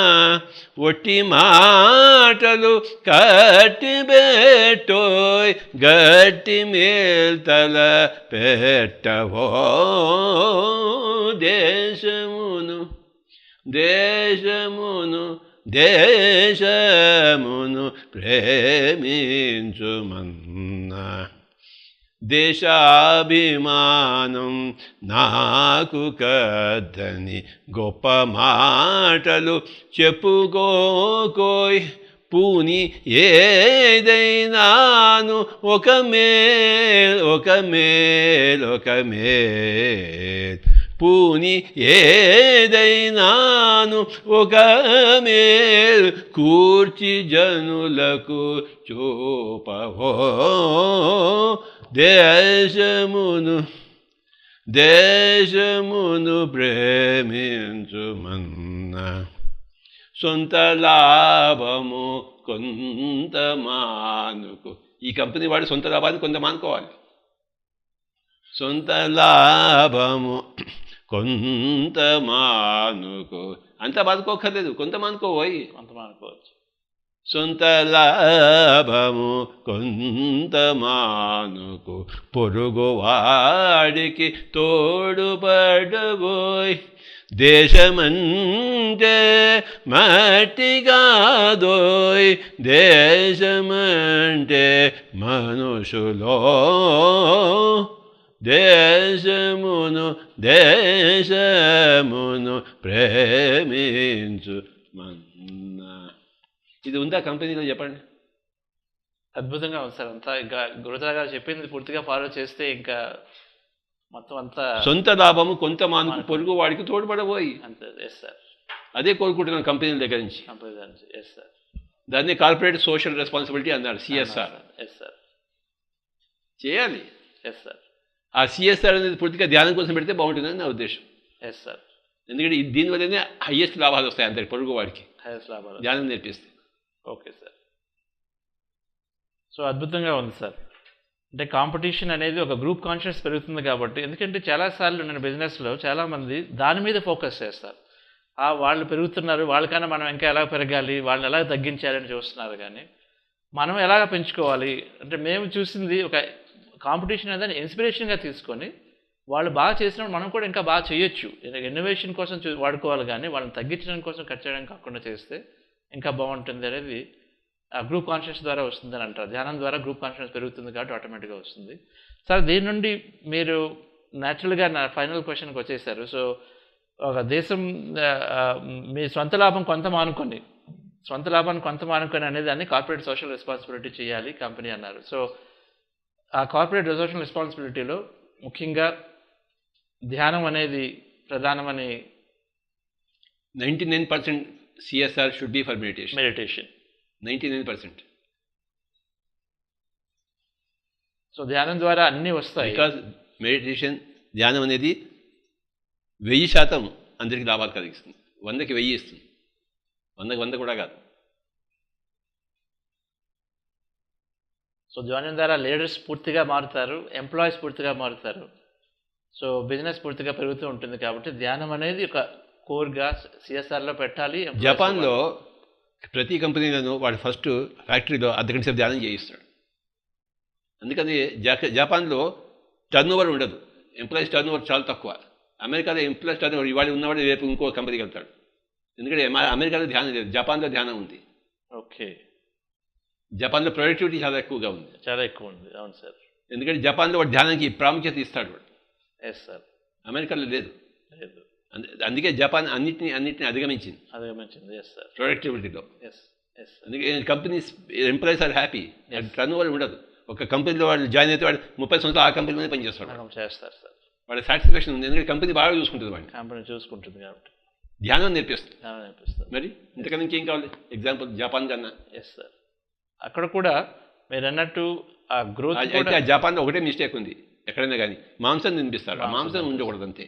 ఒట్టి మాటలు కట్టిబెట్టోయ్ గట్టి మేల్తల పెట్టవో. దేశమును దేశమును దేశమును ప్రేమించుమన్నా దేశాభిమానం నాకు కద్దని గొప్ప మాటలు చెప్పుకోకోయ్. పూని ఏదైనాను ఒక మేల్ పూని ఏదైనాను ఒక మేల్ కూర్చి జనులకు చూపవో. దేశమును ప్రేమించుమన్నా సొంత లాభము కొంత మానుకు. ఈ కంపెనీ వాడు సొంత లాభాన్ని కొంత మానుకోవాలి. సొంత లాభము కొంత మానుకో. అంతా బతుకోక్కర్లేదు, కొంత మానుకోబోయి. కొంత మానుకోవచ్చు. సొంత లాభము కొంత మానుకు పొరుగువాడికి తోడుపడబోయ్. దేశమంటే మట్టిగాదోయ్, దేశమంటే మనుషులో. దేశమును ప్రేమించు మన్నా. ఇది ఉందా కంపెనీలో చెప్పండి? అద్భుతంగా ఉంది సార్. అంతా ఇంకా గురుదర గారు చెప్పింది పూర్తిగా ఫాలో చేస్తే ఇంకా మొత్తం అంతా సొంత లాభము కొంత మానుకు పొరుగు వాడికి తోడ్పడబోయి. అంతే. Yes sir. అదే కోరుకుంటున్నాను కంపెనీల దగ్గర నుంచి. Yes sir. దాన్ని కార్పొరేట్ సోషల్ రెస్పాన్సిబిలిటీ అన్నారు, సిఎస్ఆర్. Yes sir. చేయాలి. Yes sir. ఆ సిఎస్ఆర్ అనేది పూర్తిగా ధ్యానం కోసం పెడితే బాగుంటుందని నా ఉద్దేశం. Yes sir. ఎందుకంటే దీనివల్లనే హయ్యెస్ట్ లాభాలు వస్తాయి అందరికి, పొరుగు వాడికి హైయెస్ట్ లాభాలు ధ్యానం నేర్పిస్తే. Okay sir. సో అద్భుతంగా ఉంది సార్. అంటే కాంపిటీషన్ అనేది ఒక గ్రూప్ కాన్షియస్ పెరుగుతుంది కాబట్టి, ఎందుకంటే చాలాసార్లు నేను బిజినెస్లో చాలామంది దాని మీద ఫోకస్ చేస్తారు. వాళ్ళు పెరుగుతున్నారు, వాళ్ళకన్నా మనం ఇంకా ఎలా పెరగాలి, వాళ్ళని ఎలా తగ్గించాలని చూస్తున్నారు. కానీ మనం ఎలాగ పెంచుకోవాలి అంటే, మేము చూసింది ఒక కాంపిటీషన్ అనేది ఇన్స్పిరేషన్గా తీసుకొని వాళ్ళు బాగా చేసినప్పుడు మనం కూడా ఇంకా బాగా చేయొచ్చు. ఇన్నోవేషన్ కోసం వాడుకోవాలి, కానీ వాళ్ళని తగ్గించడం కోసం ఖర్చు చేయడం కాకుండా చేస్తే ఇంకా బాగుంటుంది అనేది ఆ గ్రూప్ కాన్షియస్ ద్వారా వస్తుందని అంటారు. ధ్యానం ద్వారా గ్రూప్ కాన్షియస్ పెరుగుతుంది కాబట్టి ఆటోమేటిక్గా వస్తుంది. సార్, దీని నుండి మీరు న్యాచురల్గా నా ఫైనల్ క్వశ్చన్కి వచ్చేసారు. సో ఒక దేశం మీ సొంత లాభం కొంత మానుకొని, సొంత లాభాన్ని కొంత మానుకొని అనేది దాన్ని కార్పొరేట్ సోషల్ రెస్పాన్సిబిలిటీ చేయాలి కంపెనీ అన్నారు. సో ఆ కార్పొరేట్ సోషల్ రెస్పాన్సిబిలిటీలో ముఖ్యంగా ధ్యానం అనేది ప్రధానమని. 99% CSR should be for meditation. 99%. So ధ్యానం ద్వారా అన్నీ వస్తాయి. బికాజ్ మెడిటేషన్, ధ్యానం అనేది 1000% అందరికీ లాభాలు కలిగిస్తుంది. 100కి 1000 ఇస్తుంది, 100కి 100 కూడా కాదు. సో ధ్యానం ద్వారా లీడర్స్ పూర్తిగా మారుతారు, ఎంప్లాయీస్ పూర్తిగా మారుతారు. సో బిజినెస్ పూర్తిగా పెరుగుతూ ఉంటుంది. కాబట్టి ధ్యానం అనేది ఒక కోర్గా సిఎస్ఆర్లో పెట్టాలి. జపాన్లో ప్రతి కంపెనీలోనూ వాడు ఫస్ట్ ఫ్యాక్టరీలో అర్ధగంట సేపు ధ్యానం చేయిస్తాడు. అందుకని జపాన్లో టర్నోవర్ ఉండదు, ఎంప్లాయీస్ టర్నోవర్ చాలా తక్కువ. అమెరికాలో ఎంప్లాయీస్ టర్నోవర్ ఇవాళ ఉన్నవాడు రేపు ఇంకో కంపెనీకి వెళ్తాడు. ఎందుకంటే అమెరికాలో ధ్యానం లేదు, జపాన్లో ధ్యానం ఉంది. ఓకే. జపాన్లో ప్రొడక్టివిటీ చాలా ఎక్కువగా ఉంది. చాలా ఎక్కువ ఉంది. అవును సార్. ఎందుకంటే జపాన్లో వాడు ధ్యానానికి ప్రాముఖ్యత ఇస్తాడు వాడు. Yes sir. అమెరికాలో లేదు. లేదు. అందుకే జపాన్ అన్నిటిని అధిగమించింది. Yes sir. ప్రొడక్టివిటీలో. Yes yes. అందుకే companies employees are happy. Turnover ఉండదు. ఒక కంపెనీలో వాళ్ళు జాయిన్ అయితే వాడు 30 సంవత్సరాలు ఆ కంపెనీలోనే పనిచేస్తాడు. చేస్తారు సార్. వాళ్ళ సాటిస్ఫాక్షన్ ఉంది, ఎందుకంటే కంపెనీ బాగా చూసుకుంటుంది వాడిని. కంపెనీ చూసుకుంటుంది కాబట్టి ధ్యానం నేర్పిస్తుంది. మరి ఇంతకన్నా ఇంకేం కావాలి? ఎగ్జాంపుల్ జపాన్ కన్నా. Yes sir. అక్కడ కూడా మీరు అన్నట్టు ఆ గ్రోత్. అయితే ఆ జపాన్లో ఒకటే మిస్టేక్ ఉంది, ఎక్కడైనా కానీ మాంసం తినిపిస్తారు. ఆ మాంసం ఉండకూడదు అంతే.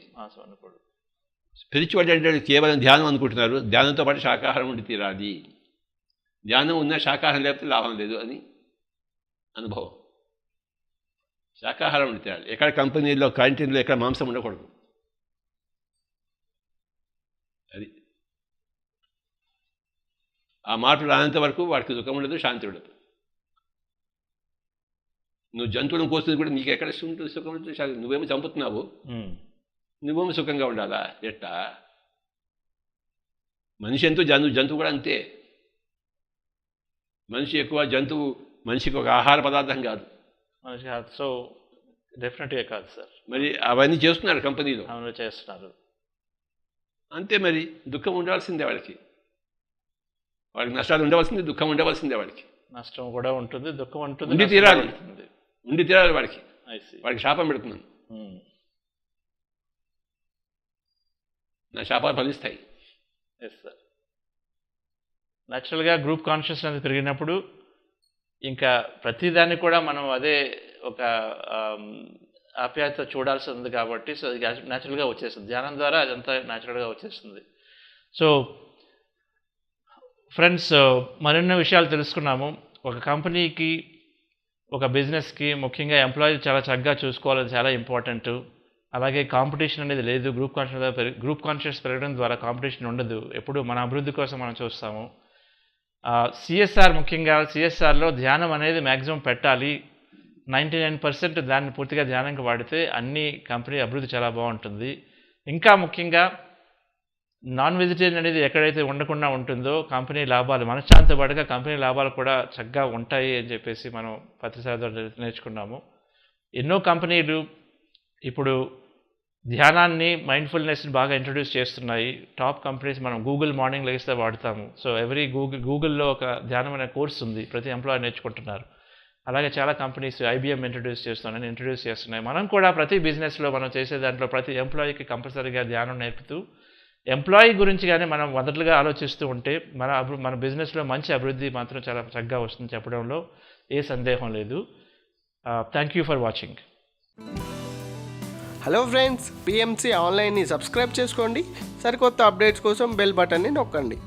స్పిరిచువాలిటీ అంటే కేవలం ధ్యానం అనుకుంటున్నారు. ధ్యానంతో పాటు శాకాహారం ఉండి తీరాలి. ధ్యానం ఉన్నా శాకాహారం లేకపోతే లాభం లేదు అని అనుభవం. శాకాహారం ఉండి తీరాలి. ఎక్కడ కంపెనీలో క్యాంటీన్లో ఎక్కడ మాంసం ఉండకూడదు. అది ఆ మార్పు రానంత వరకు వాడికి సుఖం ఉండదు, శాంతి ఉండదు. నువ్వు జంతువులను కోస్తుంది కూడా నీకు ఎక్కడ ఉంటుంది సుఖం ఉంటుంది, శాంతి. నువ్వేమో చంపుతున్నావు, నువ్వేమో సుఖంగా ఉండాలా? ఎట్టా? మనిషి ఎంతో జంతువు కూడా అంతే. మనిషి ఎక్కువ, జంతువు మనిషికి ఒక ఆహార పదార్థం కాదు. సో డెఫినెట్గా కాదు సార్. మరి అవన్నీ చేస్తున్నారు కంపెనీలో. అవును, చేస్తున్నారు. అంతే. మరి దుఃఖం ఉండాల్సిందే వాడికి. వాడికి నష్టాలు ఉండవలసింది, దుఃఖం ఉండవలసిందే వాడికి. నష్టం కూడా ఉంటుంది, దుఃఖం ఉంటుంది. ఉండి తీరాలి వాడికి. వాడికి శాపం పెడుతున్నాను. నా శాపాలు ఫలిస్తాయి. Yes sir. న్యాచురల్గా గ్రూప్ కాన్షియస్నెస్ పెరిగినప్పుడు ఇంకా ప్రతిదాన్ని కూడా మనం అదే ఒక ఆప్యాయత చూడాల్సి ఉంది కాబట్టి, సో అది న్యాచురల్గా వచ్చేస్తుంది. ధ్యానం ద్వారా అదంతా న్యాచురల్గా వచ్చేస్తుంది. సో ఫ్రెండ్స్, మరిన్ని విషయాలు తెలుసుకున్నాము. ఒక కంపెనీకి ఒక బిజినెస్కి ముఖ్యంగా ఎంప్లాయీ చాలా చక్కగా చూసుకోవాలని చాలా ఇంపార్టెంట్. అలాగే కాంపిటీషన్ అనేది లేదు. గ్రూప్ కాన్షియస్ పెరగడం ద్వారా కాంపిటీషన్ ఉండదు. ఎప్పుడు మన అభివృద్ధి కోసం మనం చూస్తాము. సిఎస్ఆర్ ముఖ్యంగా సిఎస్ఆర్లో ధ్యానం అనేది మ్యాక్సిమం పెట్టాలి. 99% దాన్ని పూర్తిగా ధ్యానంగా వాడితే అన్ని కంపెనీ అభివృద్ధి చాలా బాగుంటుంది. ఇంకా ముఖ్యంగా నాన్ వెజిటేరియన్ అనేది ఎక్కడైతే ఉండకుండా ఉంటుందో కంపెనీ లాభాలు మనశ్శాంతితో పాటుగా కంపెనీ లాభాలు కూడా చక్కగా ఉంటాయి అని చెప్పేసి మనం ప్రతిసారి ద్వారా నేర్చుకున్నాము. ఎన్నో కంపెనీలు ఇప్పుడు ధ్యానాన్ని మైండ్ఫుల్నెస్ని బాగా ఇంట్రడ్యూస్ చేస్తున్నాయి. టాప్ కంపెనీస్ మనం గూగుల్ మార్నింగ్ లెగిస్తే వాడతాము. సో గూగుల్లో ఒక ధ్యానం అనే కోర్స్ ఉంది, ప్రతి ఎంప్లాయీ నేర్చుకుంటున్నారు. అలాగే చాలా కంపెనీస్ IBM ఇంట్రడ్యూస్ చేస్తున్నాయి. మనం కూడా ప్రతి బిజినెస్లో మనం చేసే దాంట్లో ప్రతి ఎంప్లాయీకి కంపల్సరీగా ధ్యానం నేర్పుతూ ఎంప్లాయీ గురించి కానీ మనం మొదటగా ఆలోచిస్తూ ఉంటే మన బిజినెస్లో మంచి అభివృద్ధి మాత్రం చాలా చక్కగా వస్తుంది చెప్పడంలో ఏ సందేహం లేదు. Thank you for watching. Hello friends, PMC ఆన్లైన్ని సబ్స్క్రైబ్ చేసుకోండి. సరికొత్త అప్డేట్స్ కోసం బెల్ బటన్ని నొక్కండి.